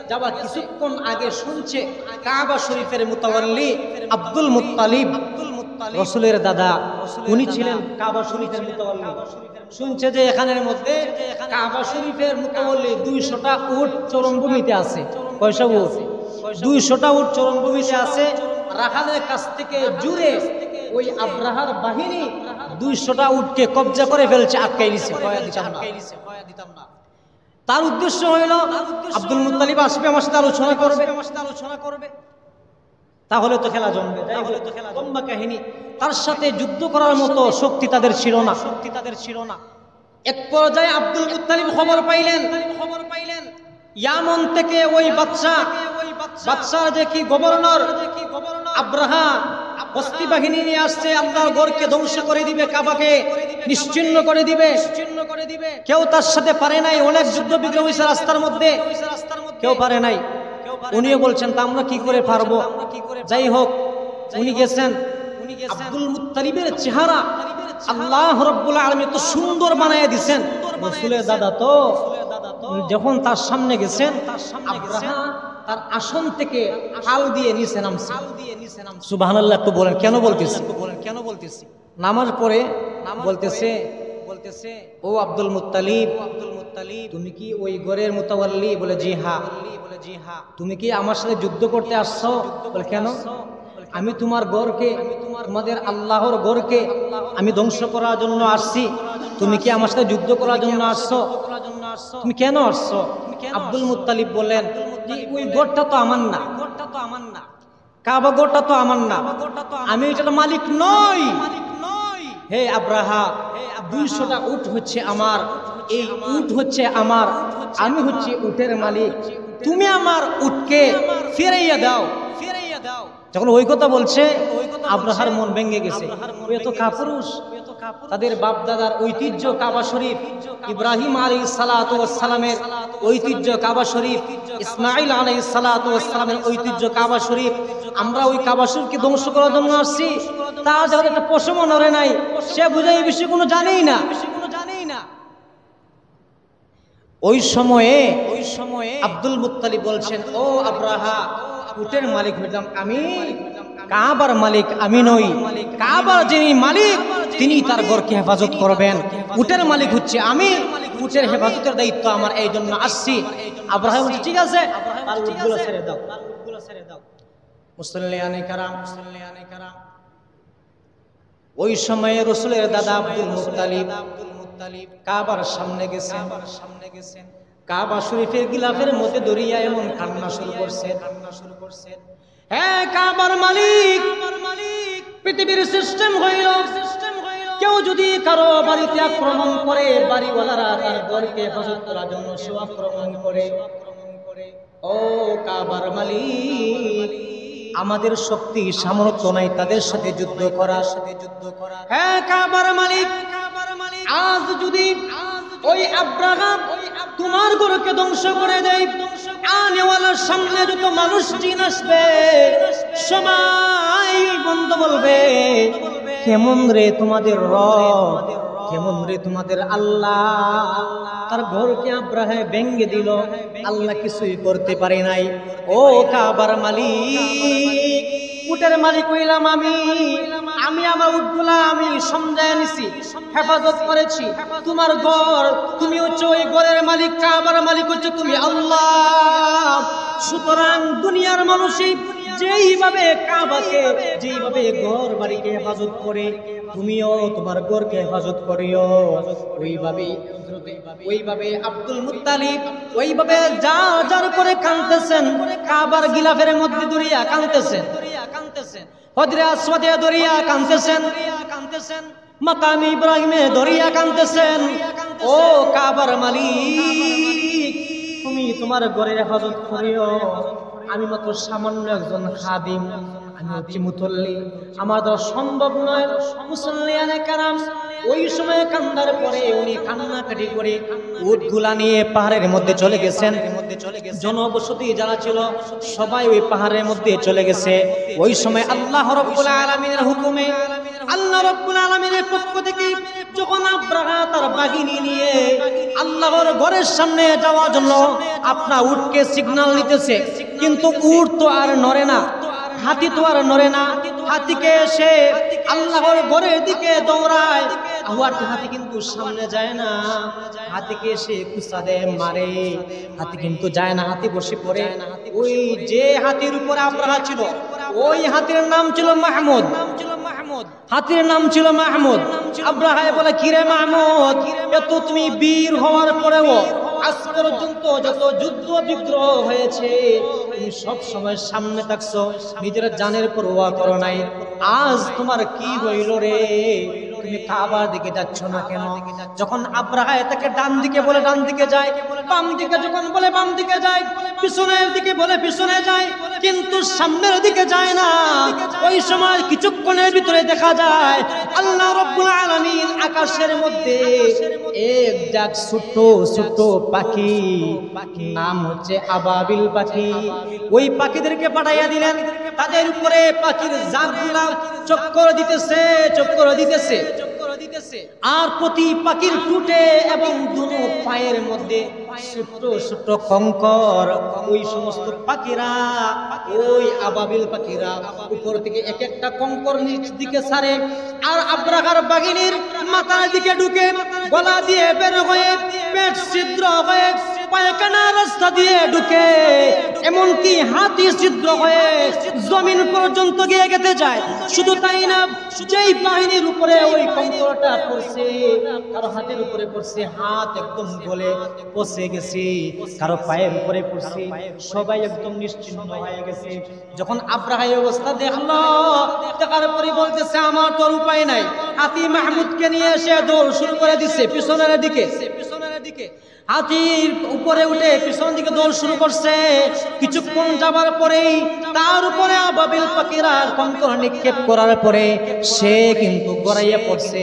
যাবার কিছুক্ষণ আগে শুনছে কাবা শরীফের মুতাওয়াল্লি আব্দুল মুত্তালিব, রাসূলের দাদা, উনি ছিলেন কাবা শরীফের মুতাওয়াল্লি। শুনছে যে এখানের মধ্যে কাবা শরীফের মুতাওয়াল্লি 200টা উট চরমভূমিতে আছে। কয়টা উট? 200টা উট চরমভূমিতে আছে। রাখালের কাছ থেকে জুড়ে ওই আব্রাহার বাহিনী 200টা উটকে কবজা করে ফেলছে, আটকাই দিছে, দিতাম না। তার উদ্দেশ্য হইল আব্দুল মুত্তালিব আসবে, আমার সাথে আলোচনা করবে, তাহলে তো খেলা জমবে। লম্বা কাহিনী। তার সাথে যুদ্ধ করার মতো শক্তি তাদের ছিল না। এক পর্যায়ে আব্দুল মুত্তালিব খবর পাইলেন ইয়ামন থেকে ওই বাদশাহ যে কি গভর্নর আব্রাহা হস্তি বাহিনী নিয়ে আসছে, আল্লাহর ঘরকে ধ্বংস করে দিবে, কাবাকে নিশ্চিহ্ন করে দিবে। কেউ তার সাথে পারে নাই। অনেক যুদ্ধ বিগ্রহ হয়েছে রাস্তার মধ্যে, কেউ পারে নাই। উনিও বলছেন তা আমরা কি করে পারবো। যাই হোক, উনি গেছেন। আব্দুল মুত্তালিবের চেহারা আল্লাহ রাব্বুল আলামিন তো সুন্দর বানায় দিয়েছেন। রাসূলের দাদা তো যখন তার সামনে গেছেন, আব্রাহা তার আসন থেকে ফাল দিয়ে নিচে নামছে। সুবহানাল্লাহ। একটু বলেন কেন বলতেছি? নামাজ পড়ে বলতেছে, ও আব্দুল মুত্তালিব, তুমি কি ওই ঘরের মুতাওয়াল্লি? বলে জি হ্যাঁ। তুমি কি আমার সাথে যুদ্ধ করতে আসছো? বলে কেন? আমি তোমার ঘরকে, তোমাদের আল্লাহর ঘরকে আমি ধ্বংস করার জন্য আসছি। তুমি কি আমার সাথে যুদ্ধ করার জন্য আসছো? তুমি কেন আসছো? আব্দুল মুত্তালিব বললেন, ওই ঘরটা তো আমার না, কাবা ঘরটা তো আমার না, আমি এটার মালিক নই। হে আব্রাহা, 200টা উট হচ্ছে আমার, এই উট হচ্ছে আমার, আমি হচ্ছে উটের মালিক। তুমি আমার উটকে ফিরাইয়া দাও। যখন ওই কথা বলছে, আব্রাহার মন ভেঙে গেছে। ওই তো কাপুরুষ, তাদের বাপ দাদার ঐতিহ্য কাবা শরীফ, ইব্রাহিম আলাইহিস সালাতু ওয়াস সালামের ঐতিহ্য কাবা শরীফ, ইসমাঈল আলাইহিস সালাতু ওয়াস সালামের ঐতিহ্য কাবা শরীফ। আমরা ওই কাবা শরীফকে ধ্বংস করার জন্য আসছি। তা যখন একটা পশমও নড়ে নাই, সে বুঝে এই বিষয়ে কোনো জানেই না। ওই সময়ে আব্দুল মুত্তালিব বলছেন, ও আব্রাহা, উটের মালিক হইলাম আমি, কাবার মালিক আমি নই। কাবার যিনি মালিক তিনি তার ঘরকে হেফাজত করবেন। উটের মালিক হচ্ছে আমি, উটের হেফাজতের দায়িত্ব আমার, এই জন্য আসছি। আব্রাহা বলছে ঠিক আছে, আর উটগুলো ছেড়ে দাও। মুসল্লিয়ানে কারাম, ওই সময়ে রাসূলের দাদা আব্দুল মুত্তালিব কাবার সামনে গেছেন। কাবা শরীফের গিলাফের মধ্যে দরিয়া এমন কান্না শুরু করছে। হ্যাঁ, কাবার মালিক, পৃথিবীর সিস্টেম হইল, কেউ যদি কারো বাড়িতে আক্রমণ করে, বাড়িওয়ালারা তার ঘরকে হেফাজত করার জন্য সে আক্রমণ করে। ও কাবার মালিক, আমাদের শক্তি সামর্থ্য নাই তাদের সাথে যুদ্ধ করার। হ্যাঁ কাবার মালিক, আজ যদি ওই আব্রাহা তোমার ঘরকে ধ্বংস করে দেয়, আনেওয়ালার সামনে যত মানুষ জিন আসবে, সবাই বন্ধ বলবে, কেমন রে তোমাদের রব, কেমন রে তোমাদের আল্লাহ। তার ঘরকে আব্রাহা ভেঙ্গে দিল, আল্লাহ কিছুই করতে পারে নাই। ও কাবার মালিক, উটের মালিক হইলাম আমি আমার উটগুলা আমি সমঝায় নিছি, হেফাজত করেছি। তোমার ঘর, তুমি হচ্ছে ওই ঘরের মালিক, কাবার মালিক হচ্ছে তুমি আল্লাহ। সুতরাং দুনিয়ার মানুষই যেইভাবে কাবাকে, যেইভাবে ঘর বাড়িকে হেফাজত করে, তুমিও তোমার ঘরকে হেফাজত করিও। ওইভাবে আব্দুল মুত্তালিব ওইভাবে যার করে কাঁদতেছেন, কাবার গিলাফের মধ্যে দরিয়া কাঁদতেছেন, হজরে আসওয়াদে দরিয়া কাঁদতেছেন, মাকাম ইব্রাহিমে দরিয়া কাঁদতেছেন। ও কাবার মালিক, তুমি তোমার ঘরের হেফাজত করিও। আমি মাত্র সামান্য একজন খাদিম, আমি হচ্ছি মুতল্লি, আমার দ্বারা সম্ভব নয়। মুসল্লিয়ানে কারাম, ওই সময় কান্দার পরে উনি কান্নাকাটি করে উটগুলা নিয়ে পাহাড়ের মধ্যে চলে গেছেন। জনবসতি যারা ছিল সবাই ওই পাহাড়ের মধ্যে চলে গেছে। ওই সময় আল্লাহ রাব্বুল আলামিনের হুকুমে, আল্লাহ রাব্বুল আলামিনের পক্ষ থেকে যখন আব্রাহা তার বাহিনী নিয়ে আল্লাহর ঘরের সামনে যাওয়ার জন্য আপনার উটকে সিগন্যাল দিতেছে, কিন্তু উট তো আর নড়ে না, হাতি তো আর নড়ে না। হাতিকে এসে আল্লাহর ঘরের দিকে দৌড়ায়, হাতি কিন্তু সামনে যায় না। হাতিকে এসে কুচা দেয়, মারে, হাতি কিন্তু যায় না, হাতি বসে পড়ে। ওই যে হাতির উপরে আব্রাহা ছিল ওই হাতির নাম ছিল মাহমুদ। হাতির নাম ছিল মাহমুদ। আব্রাহা বলে, কিরে মাহমুদ, এত তুমি বীর হওয়ার পরেও আজ পর্যন্ত যত যুদ্ধ বিগ্রহ হয়েছে তুমি সব সময় সামনে থাকছো, নিজের জানের পরোয়া করো নাই। আজ তোমার কি হইল রে, তুমি কাবার দিকে যাচ্ছ না কেন? যখন আব্রাহা তাকে ডান দিকে বলে ডান দিকে যায়, বাম দিকে যখন বলে বাম দিকে যায়, পিছনের দিকে বলে পিছনে যায়, কিন্তু সামনের দিকে যায় না। ওই সময় কিছুক্ষণের ভিতরে দেখা যায় আল্লাহ রাব্বুল আলামিন আকাশের মধ্যে এক জাত ছোট ছোট পাখি, নাম হচ্ছে আবাবিল পাখি, ওই পাখিদেরকে পাঠাইয়া দিলেন। তাদের উপরে পাখির জাতগুলা চক্কর দিতেছে, চক্কর দিতেছে। আর প্রতি পাখির টুটে এবং দুনো পায়ের মধ্যে ছোট ছোট কঙ্কর। ওই সমস্ত পাখিরা, ওই আবাবিল পাখিরা উপর থেকে এক একটা কঙ্কর নিচ দিকে ছাড়ে, আর আব্রাহার বাহিনীর মাথার দিকে ঢুকে, গলা দিয়ে বের হয়ে, পেট ছিদ্র হয়ে, পায়খানা রাস্তা দিয়ে ঢুকে, এমনকি হাতি ছিদ্র হয়ে জমিন পর্যন্ত গিয়ে গেতে যায়। শুধু তাই না, যেই বাহিনীর উপরে ওই কঙ্করটা পড়ছে, কারো হাতের উপরে পড়ছে, হাত একদম গলে পচে গেছে, কারো পায়ের উপরে পড়ছে, সবাই একদম নিশ্চিহ্ন হয়ে গেছে। যখন আব্রাহা এই অবস্থা দেখলো, দেখার পরে বলতেছে, আমার তোর উপায় নাই। হাতি মাহমুদকে নিয়ে এসে দৌড় শুরু করে দিচ্ছে পিছনের দিকে। হাতির উপরে উঠে পিছন দিকে দৌড় শুরু করছে। কিছুক্ষণ যাবার পরেই তার উপরে আবাবিল পাখিরা কঙ্কর নিক্ষেপ করার পরে সে কিন্তু গড়াইয়া পড়ছে।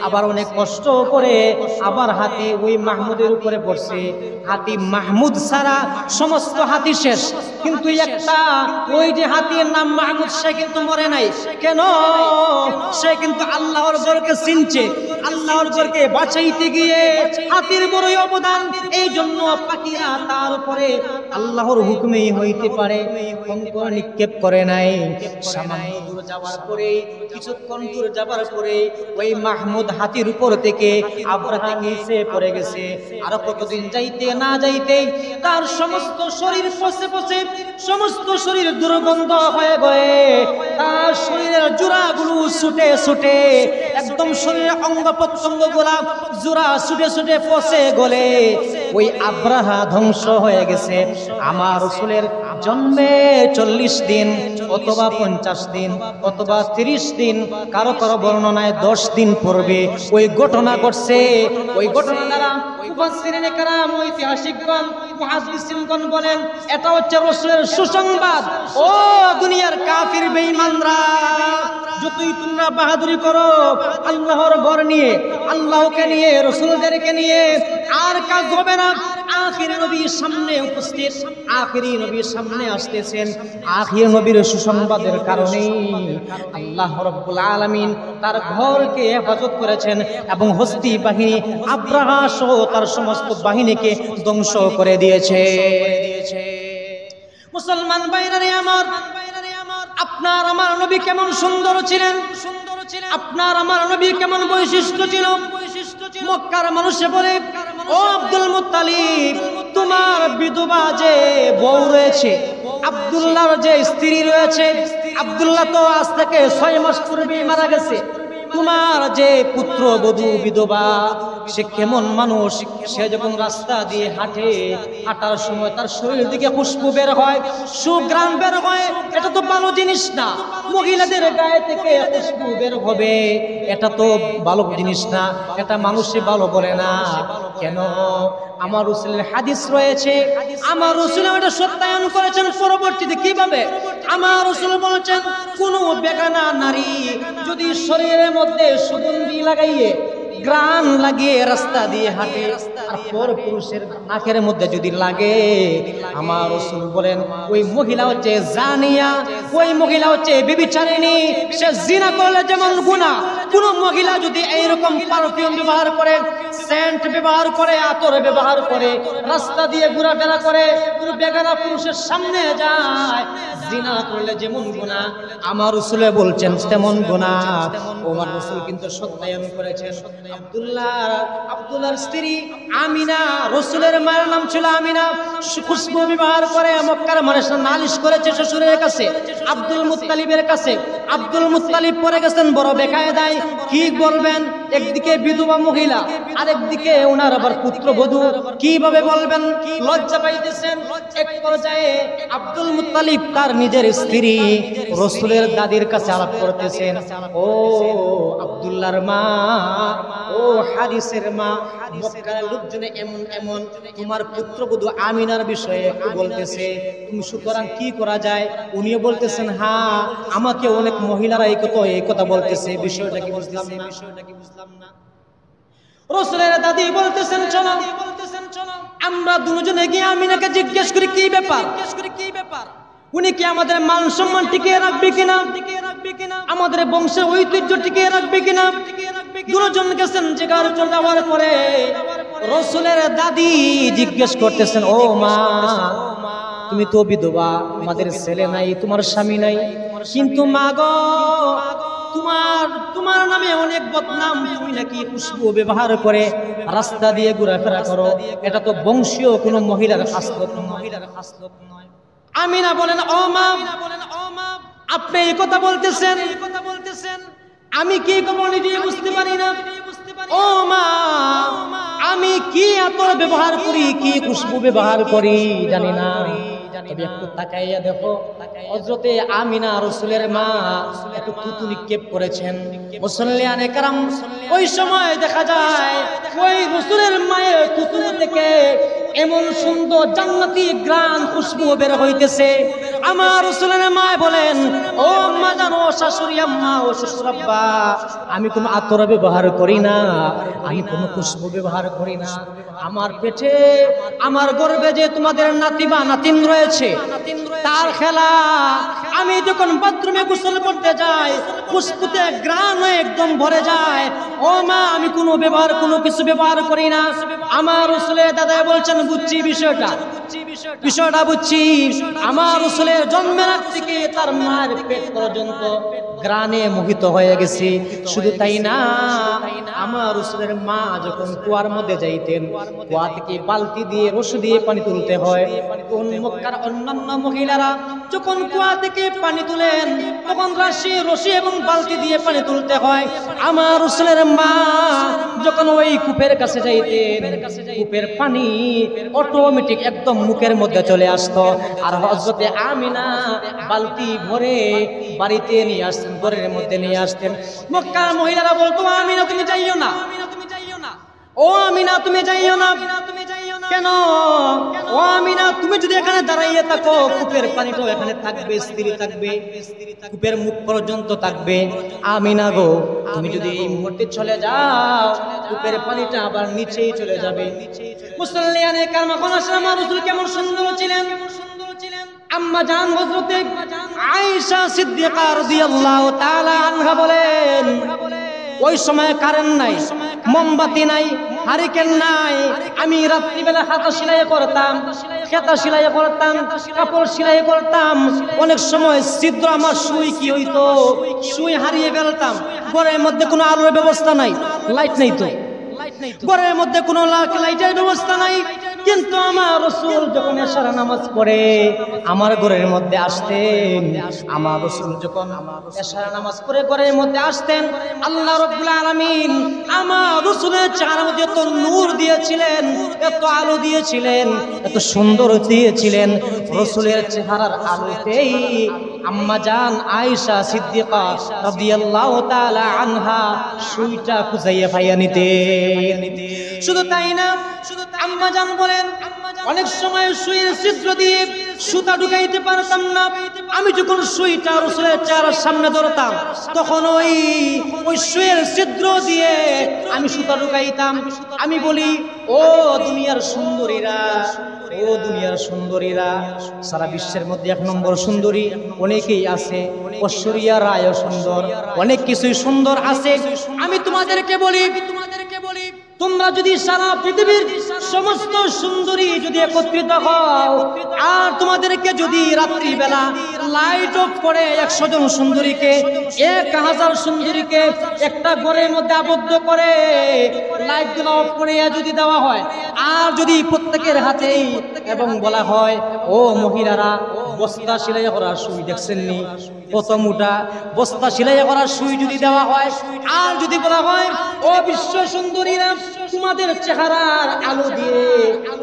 আবার অনেক কষ্ট করে আবার হাতি ওই মাহমুদের উপরে পড়ছে। হাতি মাহমুদ ছাড়া সমস্ত হাতি শেষ, কিন্তু একটা ওই যে হাতির নাম মাহমুদ, সে কিন্তু মরে নাই। কেন? সে কিন্তু আল্লাহর ঘরকে চিনছে, আল্লাহর ঘরকে বাঁচাইতে গিয়ে হাতির বড়ই অবদান। এই জন্য পাখিরা তার উপরে আল্লাহর হুকুমেই হইতে পারে কঙ্কর নিক্ষেপ করে নাই। সামান্য দূর যাওয়ার পরে, কিছুক্ষণ দূর যাবার পরে ওই মাহমুদ হাতির উপর থেকে আব্রাহা নিচে পড়ে গেছে। আর কতদিন যাইতে না যাইতে তার সমস্ত শরীর পচে পচে, সমস্ত শরীর দুর্গন্ধ হয়ে গয়ে, তার শরীরের জোড়াগুলো ছুটে ছুটে, একদম শরীরের অঙ্গ প্রত্যঙ্গ গুলা জোড়া ছুটে ছুটে পচে গলে ওই আব্রাহা ধ্বংস হয়ে গেছে। আমার রাসূলের জন্মে 40 দিন অথবা 50 দিন অথবা 30 দিন, কারো কারো বর্ণনায় 10 দিন পূর্বে ওই ঘটনা ঘটছে। ওই ঘটনা দ্বারা মুফাসসিরিনে কেরাম, ঐতিহাসিকগণ, মুহাদ্দিসিনগণ বলেন এটা হচ্ছে রাসূলের সুসংবাদ। ও দুনিয়ার কাফির বেঈমানরা, যতই তোমরা বাহাদুরি করো আল্লাহর ঘর নিয়ে, আল্লাহকে নিয়ে, রাসূলদেরকে নিয়ে, আর কাজ হবে না। আখির নবীর সামনে উপস্থিত, আখিরি নবীর সামনে আসতেছেন। আখির নবীর সুসংবাদের কারণে আল্লাহ রাব্বুল আলামিন তার ঘরকে হেফাজত করেছেন এবং হস্তি বাহিনী আব্রাহা সহ তার সমস্ত বাহিনীকে ধ্বংস করে দিয়েছে। মুসলমান ভাইরা আমার, আপনার আমার নবী কেমন সুন্দর ছিলেন, আপনার আমার নবী কেমন বৈশিষ্ট্য ছিল। মক্কার মানুষে বলে, ও আব্দুল মুত্তালিব, তোমার বিধবা যে বউ রয়েছে, আব্দুল্লাহর যে স্ত্রী রয়েছে, আব্দুল্লাহ তো আজ থেকে 6 মাস পূর্বেই মারা গেছে। তোমার যে পুত্র বধূ বিধবা, সে কেমন মানুষ, সে যখন রাস্তা দিয়ে হাঁটে, হাঁটার সময় তার শরীর দিকে খুশবু বের হয়, সুঘ্রাণ বের হয়, এটা তো ভালো জিনিস না। মহিলাদের গায়ে থেকে খুশবু বের হবে, এটা তো ভালো জিনিস না, এটা মানুষে ভালো বলে না। কেন? আমার রাসূলের হাদিস রয়েছে, আমার রাসূল এটা সত্যায়ন করেছেন। পরবর্তীতে কিভাবে? আমার রাসূল বলেছেন, কোন বেগানা নারী যদি শরীরের মধ্যে সুগন্ধি লাগাইয়ে গ্রান লাগিয়ে রাস্তা দিয়ে হাঁটে, আর পর পুরুষের নাকের মধ্যে যদি লাগে, আমার রাসূল বলেন ওই মহিলা হচ্ছে জানিয়া, ওই মহিলা হচ্ছে ব্যভিচারিণী। সে জিনা করলে যেমন গুনাহ, কোন মহিলা যদি এইরকম পারফিউম ব্যবহার করে, সেন্ট ব্যবহার করে, আতর ব্যবহার করে, রাস্তা দিয়ে ঘোরাফেরা করে, কোন বেগানা পুরুষের সামনে যায়, জিনা করলে যেমন গুনাহ, আমার রাসূল বলছেন তেমন গুনাহ। ওমর রাসূল কিন্তু সত্যায়ন করেছেন। আব্দুল্লাহর স্ত্রী আমিনা, রাসূলের মায়ের নাম ছিল আমিনা, খুশবু ব্যবহার করে মক্কার মানুষ নালিশ করেছে শ্বশুরের কাছে, আব্দুল মুত্তালিবের কাছে। আব্দুল মুত্তালিব পরে গেছেন বড় বেকায়দায়। কি বলবেন? একদিকে বিধবা মহিলা, আরেকদিকে ওনার আবার পুত্রবধূ, কিভাবে বলবেন? লজ্জা পাইতেছেন। এক পর্যায়ে আব্দুল মুত্তালিব তার নিজের স্ত্রী রাসূলের দাদির কাছে আলাপ করতেছেন, ও আব্দুল্লাহর মা, ও হারিসের মা, মক্কার লোকজনে এমন এমন তোমার পুত্রবধূ আমিনার বিষয়ে একটু বলতেছে, তুমি সুতরাং কি করা যায়? উনিও বলতেছেন হ্যাঁ, আমাকে অনেক মহিলারা এই কথা বলতেছে, বিষয়টা কি বুঝলাম না। রাসূলের দাদি বলতেছেন চলো আমরা দুজনে গিয়ে আমিনাকে জিজ্ঞেস করি কি ব্যাপার। উনি কি আমাদের মান সম্মান টিকিয়ে রাখবে কিনা, আমাদের বংশের ঐতিহ্য টিকিয়ে রাখবে কিনা। দুজন গেছেন, জিজ্ঞাসা যাওয়ার পরে রাসূলের দাদি জিজ্ঞেস করতেছেন, ও মা, তুমি তো বিধবা, আমাদের ছেলে নাই, তোমার স্বামী নাই, কিন্তু মা গো, তোমার নামে অনেক বদনাম, তুমি নাকি খুশবু ব্যবহার করে রাস্তা দিয়ে ঘোরাফেরা করো, এটা তো বংশীয় কোনো মহিলার খাসলত নয়। আমিনা বলেন, ও মা, আপনি এই কথা বলতেছেন, আমি কি করব নিজে বুঝতে পারি না। ও মা, আমি কি আতর ব্যবহার করি, কি খুশবু ব্যবহার করি জানি না, তবে একটু তাকাইয়া দেখো, হযরতে আমিনা রাসূলের মা একটু থুতু নিক্ষেপ করেছেন। মুসল্লিয়ানে কেরাম, ওই সময় দেখা যায় ওই রাসূলের মায়ের থুতু থেকে এমন সুন্দর জান্নাতি গ্রান খুশবু বের হইতেছে। আমার রাসূলের মা বলেন, ও আম্মা জানো, শাশুড়ি আম্মা, ও শ্বশুর আব্বা, আমি কোনো আতর ব্যবহার করি না, আমি কোনো খুশবু ব্যবহার করি না। আমার পেটে, আমার গর্ভে যে তোমাদের নাতি বা নাতিন রয়েছে, তার খেলা, আমি যখন বাথরুমে গোসল করতে যাই, খুশবুতে গ্রান একদম ভরে যায়। ও মা, আমি কোনো কিছু ব্যবহার করি না। আমার রাসূলের দাদা বলছেন, বুঝছি বিষয়টা বুঝছি। আমার রাসূলের জন্মের আগ থেকে তার মায়ের পেট পর্যন্ত গ্রানে মোহিত হয়ে গেছে। শুধু তাই না, আমার রাসূলের মা যখন কুয়ার মধ্যে যাইতেন, কুয়া থেকে বালতি দিয়ে রশি দিয়ে পানি তুলতে হয়। কোন মক্কার অন্যান্য মহিলারা যখন কুয়া থেকে পানি তুলেন, তখন রশি এবং বালতি দিয়ে পানি তুলতে হয়। আমার রাসূলের মা যখন ওই কূপের কাছে যাইতেন, কূপের পানি অটোমেটিক একদম মুখের মধ্যে চলে আসতো। আর হযরতে আমিনা বালতি ভরে বাড়িতে নিয়ে আসতেন, ঘরের মধ্যে নিয়ে আসতেন। মক্কার মহিলারা বলতো, আমিনা তুমি যাইও না, ও আমিনা তুমি যাইও না। কেন? ও আমিনা, তুমি যদি এখানে দাঁড়াইয়ে থাকো, কূপের পানিটাও এখানে থাকবে, স্থির থাকবে, কূপের মুখ পর্যন্ত থাকবে। আমিনা গো, তুমি যদি এই মুহূর্তে চলে যাও, কূপের পানিটা আবার নিচেই চলে যাবে। মুসল্লিয়ানে কেরাম, এখন আসলে আমার রাসূল কেমন সুন্দর ছিলেন। আম্মা জান হযরতে আয়েশা সিদ্দিকা রাদিয়াল্লাহু তাআলা আনহা বলেন, ওই সময় কারেন্ট নাই, মোমবাতি নাই, হারিকেন নাই। আমি রাত্রিবেলা হাতা সেলাই করতাম, কাপড় সেলাই করতাম। অনেক সময় ছিদ্র, আমার সুই কি হইতো, সুই হারিয়ে ফেলতাম। ঘরের মধ্যে কোনো আলোর ব্যবস্থা নাই, লাইট নেই তো, ঘরের মধ্যে কোনো লাইটের ব্যবস্থা নাই। কিন্তু আমার রাসূল যখন এশার নামাজ পড়ে আমার ঘরের মধ্যে আসতেন, আমার রাসূল যখন এশার নামাজ পড়ে ঘরের মধ্যে আসতেন, আল্লাহ রাব্বুল আলামিন আমার রাসূলের চেহারার মধ্যে এত নূর দিয়েছিলেন, এত আলো দিয়েছিলেন, এত সুন্দর দিয়েছিলেন। রাসূলের চেহারার আলোতেই আম্মা জান আয়েশা সিদ্দিকা রাদিয়াল্লাহু তাআলা আনহা সুইটা খুঁজাইয়া পাইয়া নিতেন। শুধু তাই না, আম্মা জান বলেন, অনেক সময় সুইয়ের ছিদ্র দিয়ে সুতা ঢুকাইতে পারতাম না। আমি যখন সুইটা রাসূলের চেহারার সামনে ধরতাম তখন ওই সুইয়ের ছিদ্র দিয়ে আমি সুতা ঢুকাইতাম। আমি বলি, ও দুনিয়ার সুন্দরীরা, ও দুনিয়ার সুন্দরীরা, সারা বিশ্বের মধ্যে এক নম্বর সুন্দরী অনেকেই আছে, ঐশ্বরিয়া রায়ও সুন্দর, অনেক কিছুই সুন্দর আছে। আমি তোমাদেরকে বলি, তোমরা যদি সারা পৃথিবীর সমস্ত সুন্দরী যদি একত্রিত হও আর তোমাদেরকে যদি রাত্রিবেলা লাইট অফ করে 100 জন সুন্দরীকে, 1000 সুন্দরীকে একটা ঘরের মধ্যে আবদ্ধ করে লাইটগুলো অফ করে যদি দেওয়া হয় আর যদি প্রত্যেকের হাতেই এবং বলা হয়, ও মহিলারা বস্তা সেলাই করা সুই দেখছেননি, কত মোটা বস্তা সেলাই করা সুই যদি দেওয়া হয় আর যদি বলা হয়, ও বিশ্ব সুন্দরীরা তোমাদের চেহারার আলো দিয়ে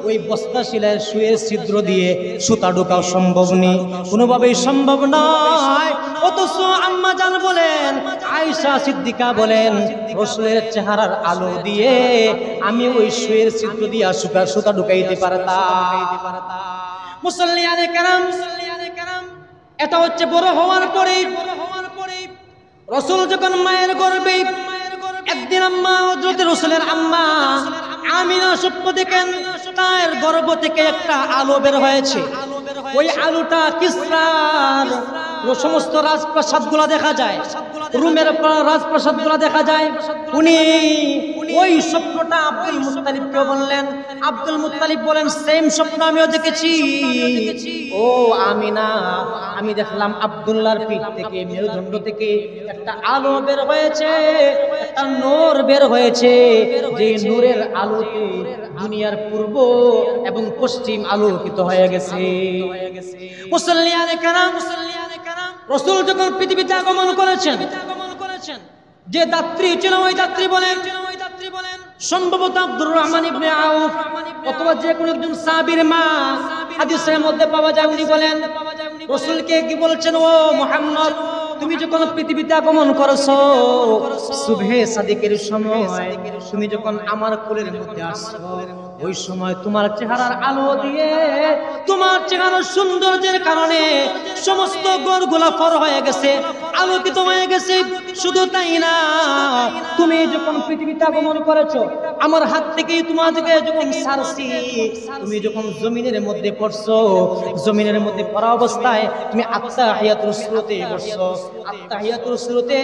ওই বস্তা সেলাইয়ের সুইয়ের ছিদ্র দিয়ে সুতা ঢোকাও সম্ভব নেই, কোনোভাবেই সম্ভব নয়। অথচ আম্মা জান বলেন, আয়েশা সিদ্দিকা বলেন, রাসূলের চেহারার আলো দিয়ে আমি ওই সুইয়ের ছিদ্র দিয়ে সুতা ঢুকাইতে পারতাম। মুসল্লিয়ানে কেরাম, এটা হচ্ছে বড় হওয়ার পরে রাসূল যখন মায়ের গর্ভে, একদিন আম্মা হযরত রাসূলের আম্মা আমিনা স্বপ্ন দেখেন তার গর্ভ থেকে একটা আলো বের হয়েছে। ওই আলোটা কিসরার সমস্ত রাজপ্রাসাদগুলো দেখা যায়, রুমের রাজপ্রাসাদগুলো দেখা যায়। উনি ওই স্বপ্নটা আব্দুল মুত্তালিবকে বললেন। আব্দুল মুত্তালিব বলেন, সেম স্বপ্ন আমিও দেখেছি। ও আমিনা, আমি দেখলাম আব্দুল্লাহর পিঠ থেকে, মেরুদণ্ড থেকে একটা আলো বের হয়েছে, একটা নূর বের হয়েছে, যে নূরের আলোতে দুনিয়ার পূর্ব এবং পশ্চিম আলোকিত হয়ে গেছে। মুসল্লিয়ানে কেরাম, রাসূল যখন পৃথিবীতে আগমন করেছেন, যে দাত্রী ছিল ওই দাত্রী বলেন সম্ভবত আব্দুর রহমান ইবনে আউফ অথবা যে কোনো একজন সাহাবীর মা, হাদিসের মধ্যে পাওয়া যায়। উনি বলেন, রাসূলকে কি বলছেন, ও মুহাম্মদ, তুমি যখন পৃথিবীতে আগমন করেছো সুবহে সাদিকের সময়, তুমি যখন আমার কোলের মধ্যে আসছো, ওই সময় তোমার চেহারার আলো দিয়ে, তোমার চেহারার সৌন্দর্যের কারণে সমস্ত ঘরগুলা ফর হয়ে গেছে, আলোকিত হয়ে গেছে। শুধু তাই না, তুমি যখন পৃথিবীতে আগমন করেছো, আমার হাত থেকেই তোমাদেরকে যখন ছাড়ছি, তুমি যখন জমিনের মধ্যে পড়ছো, জমিনের মধ্যে পড়া অবস্থায় তুমি আত্তাহিয়াতুস সুরতে পড়ছো। আত্তাহিয়াতুস সুরতে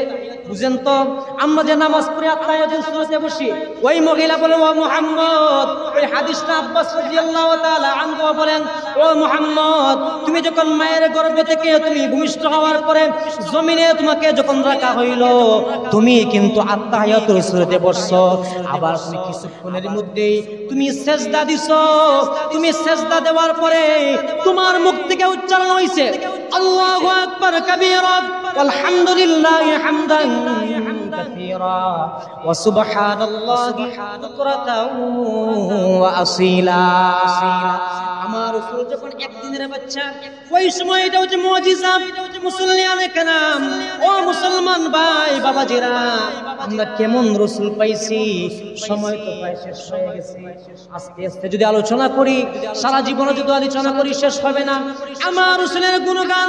বুঝেন তো, আমরা যে নামাজ পড়ি আত্তাহিয়াতুস সুরতে বসি, ওই মহিলা বলে, ও মুহাম্মদ, ওই হাদিসটা আব্বাস রাদিয়াল্লাহু তাআলা আনহু বলেন, ও মুহাম্মদ, তুমি যখন মায়ের গর্ভ থেকে তুমি ভূমিষ্ঠ হওয়ার পরে জমিনে তোমাকে যখন রাখা হইল, তুমি কিন্তু আত্তাহিয়াতুস সুরতে বসছো। আবার তুমি কিছুক্ষণের মধ্যেই তুমি সেজদা দিছো। তুমি সেজদা দেওয়ার পরে তোমার মুখ থেকে উচ্চারণ হইছে, আল্লাহু আকবার কাবীরা আলহামদুলিল্লাহি হামদান কাসীরা ওয়া সুবহানাল্লাহি বুকরাতাও ওয়া আসীলা। আমার রাসূল যখন একদিনের বাচ্চা, ওই সময় এটা হচ্ছে মুজিজা। মুসলমানে কেরাম, ও মুসলমান ভাই বাবাজিরা, আমরা কেমন রাসূল পাইছি, সময় তো প্রায় শেষ হয়ে গেছে। আস্তে আস্তে যদি আলোচনা করি, সারা জীবনে যদি আলোচনা করি শেষ হবে না। আমার রাসূলের গুণগান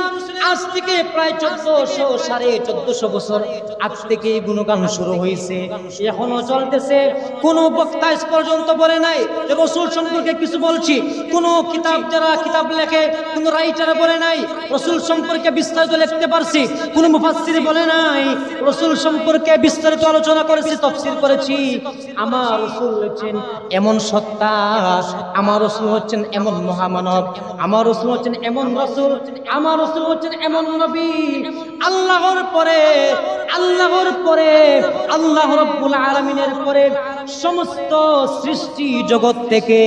আজ থেকে প্রায় 1400 বছর আজ থেকে এই গুণগান শুরু হয়েছে, এখনো চলতেছে। কোন বক্তা আজ পর্যন্ত বলে নাই যে রাসূল সম্পর্কে কিছু বলছি। কোন কিতাব, যারা কিতাব লেখে, কোন রাইটার বলে নাই রাসূল সম্পর্কে বিস্তারিত লিখতে পারছি। কোন মুফাসসির বলে নাই রাসূল সম্পর্কে বিস্তারিত আলোচনা করেছি, তাফসীর করেছি। আমার রাসূল হচ্ছেন এমন সত্তা, আমার রাসূল হচ্ছেন এমন মহামানব, আমার রাসূল হচ্ছেন এমন রাসূল, আমার রাসূল হচ্ছেন এমন নবী। আল্লাহর পরে আল্লাহ রাব্বুল আলামিনের পরে সমস্ত সৃষ্টি জগৎ থেকে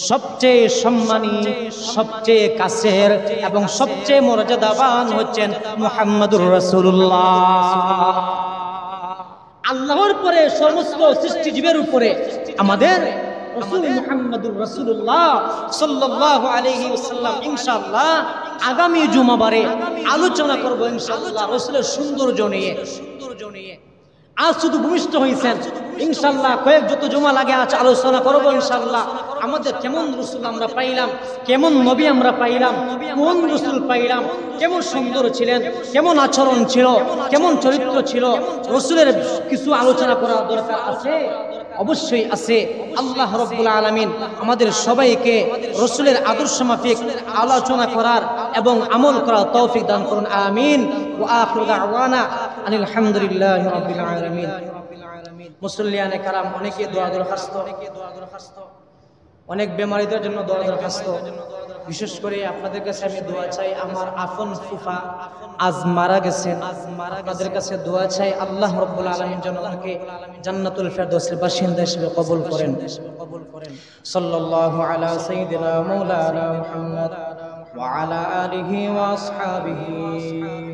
সবচেয়ে সম্মানী, সবচেয়ে কাছের এবং সবচেয়ে মর্যাদাবান হচ্ছেন মুহাম্মদুর রাসূলুল্লাহ। আল্লাহর পরে সমস্ত সৃষ্টিজীবের উপরে আমাদের রাসূল মুহাম্মদুর রাসূলুল্লাহ সাল্লাল্লাহু আলাইহি ওয়াসাল্লাম। ইনশাআল্লাহ আগামী জুমাবারে আলোচনা করব ইনশাআল্লাহ রাসূলের সৌন্দর্য নিয়ে। আজ শুধু ভূমিষ্ঠ হয়েছেন, ইনশাআল্লাহ কয়েক যত জমা লাগে আছে আলোচনা করব ইনশাআল্লাহ। আমাদের কেমন রাসূল আমরা পাইলাম, কেমন নবী আমরা পাইলাম, কোন রাসূল পাইলাম, কেমন সুন্দর ছিলেন, কেমন আচরণ ছিল, কেমন চরিত্র ছিল, রাসূলের কিছু আলোচনা করা দরকার আছে, অবশ্যই আছে। আল্লাহ রাব্বুল আলামিন আমাদের সবাইকে রাসূলের আদর্শ মাফিক আলোচনা করার এবং আমল করার তৌফিক দান করুন, আমিন। ওয়া আখিরু দাওয়ানা আনিল হামদুলিল্লাহি রাব্বিল আলামিন। মুসল্লিয়ানে কারাম, অনেকে দোয়া দরখাস্ত, অনেক বেমারিদের জন্য দোয়া দরখাস্ত। বিশেষ করে আপনাদের কাছে আমি দোয়া চাই, আমার আপন ফুফা আজ মারা গেছেন, আপনাদের কাছে দোয়া চাই আল্লাহ রাব্বুল আলামিন যেন ওনাকে জান্নাতুল ফেরদৌসের বাসিন্দা হিসেবে কবুল করেন। সাল্লাল্লাহু আলা সাইয়্যিদিনা মাওলানা মুহাম্মদ ওয়া আলা আলিহি ওয়া আসহাবিহি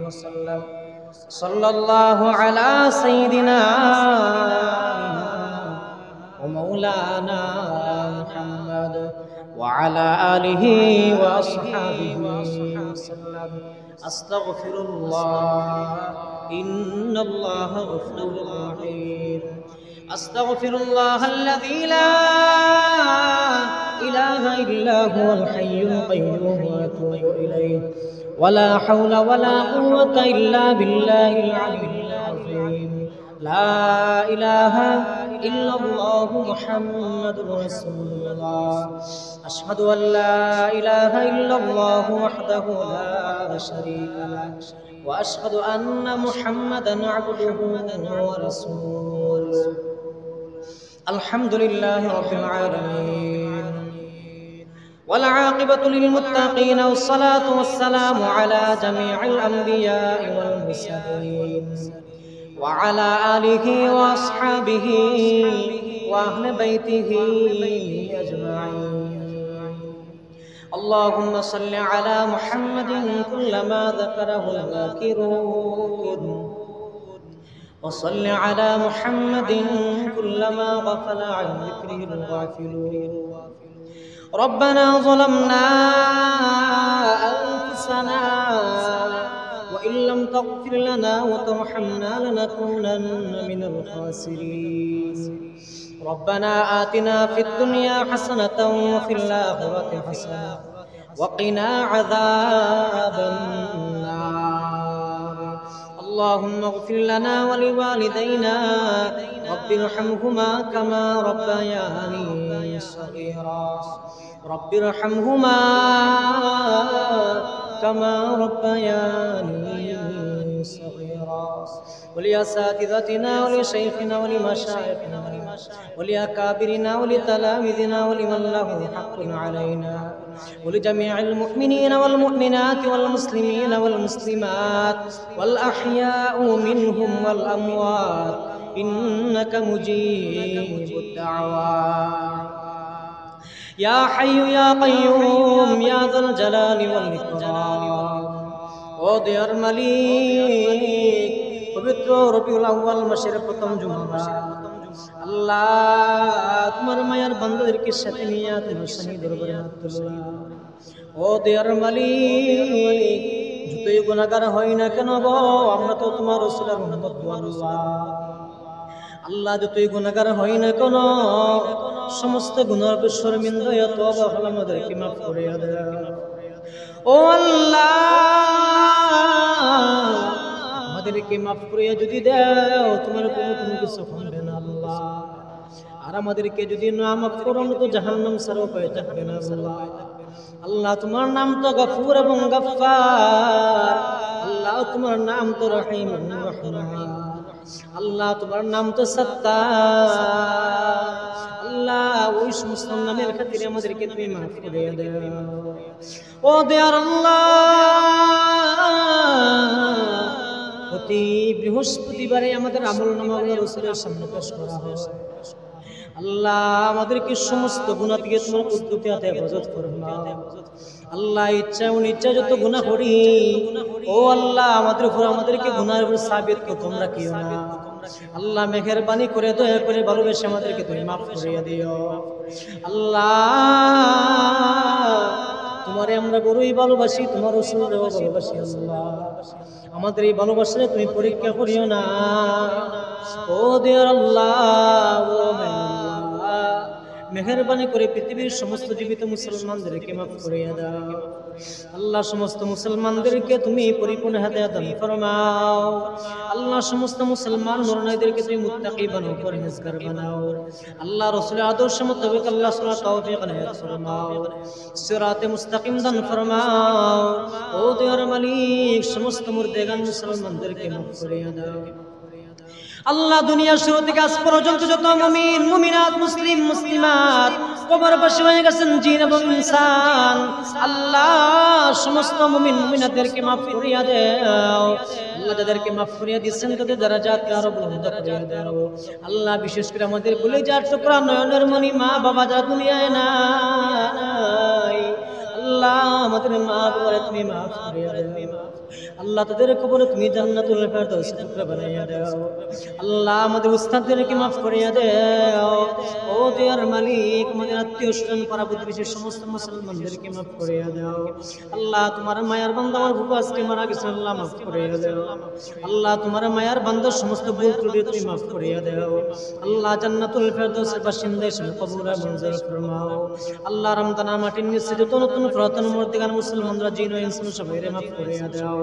ওয়া সাল্লাম। সাল্লাল্লাহু আলা সাইয়্যিদিনা ওয়া মাওলানা মুহাম্মদ ওয়া আলা আলিহি ওয়া আসহাবিহি ওয়া সাল্লাম। আস্তাগফিরুল্লাহ ইন্নাল্লাহা গফুরুর রহিম। আস্তাগফিরুল্লাহাল্লাযী লা ইলাহা ইল্লা হুয়াল হাইয়ুল কাইয়্যুম ওয়া আতুবু ইলাইহি ওয়া লা হাওলা ওয়া লা কুওয়াতা ইল্লা বিল্লাহিল আলিয়্যিল আযীম। লা ইলাহা ইল্লাল্লাহু মুহাম্মাদুর রাসূলুল্লাহ। আশহাদু আল লা ইলাহা ইল্লাল্লাহু ওয়াহদাহু লা শারীকা লাহু ওয়া আশহাদু আন্না মুহাম্মাদান আবদুহু ওয়া রাসূলুহু। আলহামদুলিল্লাহি রাব্বিল আলামিন ওয়াল আকিবাতু লিল মুত্তাকিন ওয়াস সালাতু ওয়াস সালামু আলা জামিইল আমবিয়াই ওয়াল মুরসালিন ওয়া আলা আলিহি ওয়া আসহাবিহি ওয়া আহলি বাইতিহি আজমাইন। আল্লাহুম্মা সাল্লি আলা মুহাম্মাদিন কুল্লামা যাকারাহুল যাকিরুন ওয়া সাল্লি আলা মুহাম্মাদিন কুল্লামা গাফালা আন যিকরিহিল গাফিলুন। রব্বানা যালামনা আনফুসানা وإن لم تغفر لنا وترحمنا لنكونن من الخاسرين. ربنا آتنا في الدنيا حسنة وفي الآخرة حسنة وقنا عذاب النار. اللهم اغفر لنا ولوالدينا رب ارحمهما كما ربياني صغيرا. رب ارحمهما كما ربياني صغيرا. ولأساتذتنا ولشيخنا ولمشايخنا ولأكابرنا ولتلامذنا ولمن له حق علينا ولجميع المؤمنين والمؤمنات والمسلمين والمسلمات والأحياء منهم والأموات إنك مجيب الدعوات. يا حي يا قيوم يا ذا الجلال والإكرام. ও দেয়ার মালিক, পবিত্র রবিউল আউয়াল মাসের প্রথম জুমা আল্লাহ তোমার মায়ার বান্দাদেরকে সাথে নিয়ে তোমার শাহী দরবারে হাত তুললাম। ও দেয়ার মালিক, যতই গুনাহগার হই না কেন গো, আমরা তো তোমার রাসূলের উম্মত আল্লাহ। আল্লাহ যতই গুনাহগার হই না কেন, সমস্ত গুনাহ শর্মিন্দা তওবা হল আমাদেরকে মাফ করে দাও। ও আল্লাহ, আমাদেরকে মাফ করে যদি দাও, তোমার কোনো কিছু হবে না আল্লাহ। আর আমাদেরকে যদি না মাফ করো, তো জাহান্নাম ছাড়া উপায় থাকবে না আল্লাহ। আল্লাহ তোমার নাম তো গফুর এবং গফফার। আল্লাহ তোমার নাম তো রহিম এবং রহমান। আল্লাহ তোমার নাম তো সত্তার। আল্লাহ ওই সমস্ত নামের খাতিরে আমাদেরকে তুমি মাফ করে দাও। ও দেয়ার আল্লাহ, প্রতি বৃহস্পতিবারে আমাদের আমলনামাগুলো রাসূলের সামনে পেশ করা হয়। আল্লাহ আমাদেরকে সমস্ত গুনাহ থেকে তোমার কুদরতে হেফাজত করো না আল্লাহ। ইচ্ছা অনিচ্ছা যত গুনাহ করি, ও আল্লাহ আমাদের উপর আমাদেরকে গুনাহের উপর সাবিত করো তোমরা কিও না আল্লাহ। মেহেরবানি করে দয়া করে ভালোবেসে আমাদেরকে তুমি মাফ করে দিও আল্লাহ। তোমার আমরা বড়ই ভালোবাসি, তোমার রাসূলকেও ভালোবাসি আল্লাহ। আমাদের এই ভালোবাসা তুমি পরীক্ষা করিও না। ও দেয়ার আল্লাহ, ও মেহেরবানি করে পৃথিবীর সমস্ত জীবিত মুসলমানদেরকে মাফ করিয়া দাও আল্লাহ। সমস্ত মুসলমানদেরকে তুমি পরিপূর্ণ হেদায়েত দান ফরমাও আল্লাহ। সমস্ত মুসলমান নরনারীদেরকে তুমি মুত্তাকি বানাও, পরহেজগার বানাও আল্লাহ। রাসূলের আদর্শ মোতাবেক আল্লাহ সুবহানাহু তৌফিক এনায়েত ফরমাও, সিরাতে মুস্তাকিম দান ফরমাও। ও দয়ার মালিক, সমস্ত মুর্দেগান মুসলমানদেরকে মাফ করিয়া দাও আল্লাহ। দুনিয়ার শুরু থেকে আজ পর্যন্ত যত মুমিন মুমিনাত, মুসলিম মুসলিমাত কবরবাসী হয়ে গেছেন জিন এবং ইনসান, আল্লাহ সমস্ত মুমিন মুমিনাতদেরকে মাফ করিয়া দাও আল্লাহ। যাদেরকে মাফ করিয়া দিচ্ছেন তাদের দরজাতকে আরো বুলন্দ করিয়া দাও আল্লাহ। বিশেষ করে আমাদের ভুলে যাওয়ার টুকরা নয়নের মনি মা বাবা যারা দুনিয়ায় নাই আল্লাহ, আমাদের মা বাবারে তুমি মাফ করিয়া দাও আল্লাহ। তাদের কবরে তুমি জান্নাতুল ফেরদৌস টুকরা বানাইয়া দাও আল্লাহ। আমাদের উস্তাদদেরকে মাফ করিয়া দাও ও দয়ার মালিক। আমাদের আত্মীয় স্বজন পাড়া প্রতিবেশী সমস্ত মুসলমানদেরকে মাফ করিয়া দাও আল্লাহ। তোমার মায়ার বান্দা আমার বুবু আজকে মারা গেছে আল্লাহ, মাফ করিয়া দাও আল্লাহ। তোমার মায়ার বান্দার সমস্ত ভুল ত্রুটি তুমি মাফ করিয়া দাও আল্লাহ। জান্নাতুল ফেরদৌসের বাসিন্দা হিসেবে কবুল মঞ্জুর ফরমাও আল্লাহ। রমজান মাটির নিচে যত নতুন পুরাতন মুর্দেগান মুসলমানরা জিন ও ইনসান সবাইকে মাফ করিয়া দাও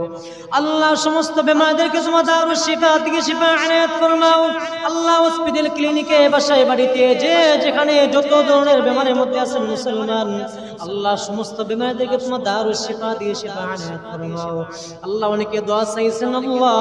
আল্লাহ। সমস্ত বেমারদেরকে তোমার দারুল শিফা থেকে শিফা এনায়েত ফরমাও আল্লাহ। হসপিটাল, ক্লিনিকে, বাসায়, বাড়িতে যে যেখানে যত ধরনের বেমারের মধ্যে আছেন মুসলমান আল্লাহ, সমস্ত বেমারদেরকে তোমার দারুল শিফা দিয়ে শিফা এনায়েত ফরমাও আল্লাহ। অনেকে দোয়া চাইছেন আল্লাহ,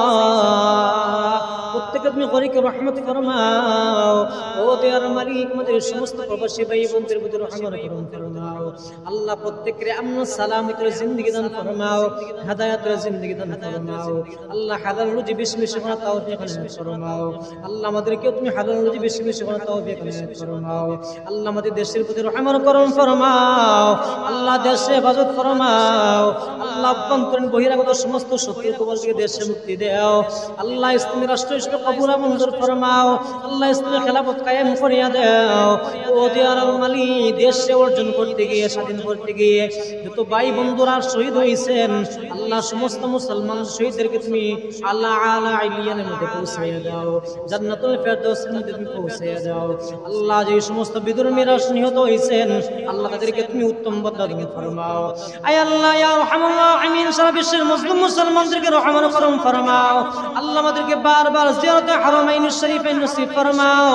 প্রত্যেককে তুমি করিকে রহমত ফরমাও ও দয়ার মালিক। আমাদের সমস্ত প্রবাসী ভাই বোনদের প্রতি রহমত করুন ফরমাও আল্লাহ। প্রত্যেককে আমন সালামতের জিন্দেগি দান ফরমাও, হেদায়েতের জিন্দেগি দান ফরমাও আল্লাহ। হালাল রুজি বেশি বেশি করার তৌফিক এনায়েত ফরমাও আল্লাহ। আমাদেরকে তুমি হালাল রুজি বেশি বেশি করার তৌফিক এনায়েত ফরমাও আল্লাহ। আমাদের দেশের প্রতি রহমত করুন ফরমাও আল্লাহ। দেশে হেফাজত ফরমাও আল্লাহ। অভ্যন্তরীণ বহিরাগত সমস্ত শত্রুর কবল থেকে দেশে মুক্তি দাও আল্লাহ। ইসলামী রাষ্ট্র হিসেবে কবুল মঞ্জুর ফরমাও আল্লাহ। ইসলামী খেলাফত কায়েম করিয়া দাও ও দয়ার মালিক। দেশে অর্জন করতে গিয়ে, স্বাধীন করতে গিয়ে যত ভাই বন্ধুরা শহীদ হয়েছেন আল্লাহ, সমস্ত মুসলমান শহীদদেরকে তুমি আল্লাহ আলা ইলিয়ানের মধ্যে পৌঁছাইয়া দাও, জান্নাতুল ফেরদৌসের মধ্যে তুমি পৌঁছাইয়া দাও আল্লাহ। যে সমস্ত বিধর্মীরা নিহত হয়েছেন আল্লাহ, তাদেরকে তুমি উত্তম বদলা দান ফরমাও আয় আল্লাহ। ইয়া আরহামুর রাহিমিন, সারা বিশ্বের মুসলিম মুসলমানদেরকে রহমত করম ফরমাও আল্লাহ। আমাদেরকে বারবার জিয়ারতে হারামাইন শরীফে নসিব ফরমাও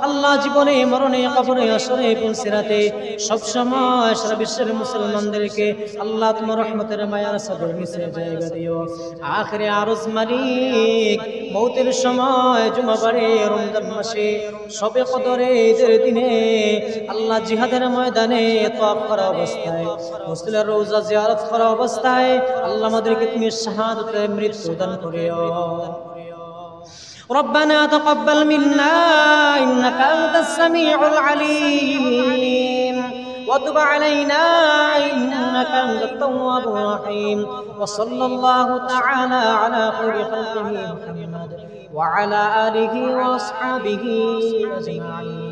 আল্লাহ। জীবনে মরণে কবরে আসরে পুনসিরাতে সব সময় সারা বিশ্বের মুসলমানদেরকে আল্লাহ তোমার রহমতের মায়ার সাগর নিচে জায়গা দিও। আখিরে আরজ মালিক, মৌতের সময় জুমাবারে রমজান মাসে শবে কদরে ঈদের দিনে আল্লাহ, জিহাদের ময়দানে তওয়াফ করা অবস্থায়, রাসূলের রওজা জিয়ারত করা অবস্থায় আল্লাহ আমাদেরকে তুমি শাহাদাতের মৃত্যু দান করিও। ربنا تقبل منا إنك أنت السميع العليم وتب علينا إنك أنت التواب الرحيم وصلى الله تعالى على خير خلقه محمد وعلى آله وأصحابه أجمعين.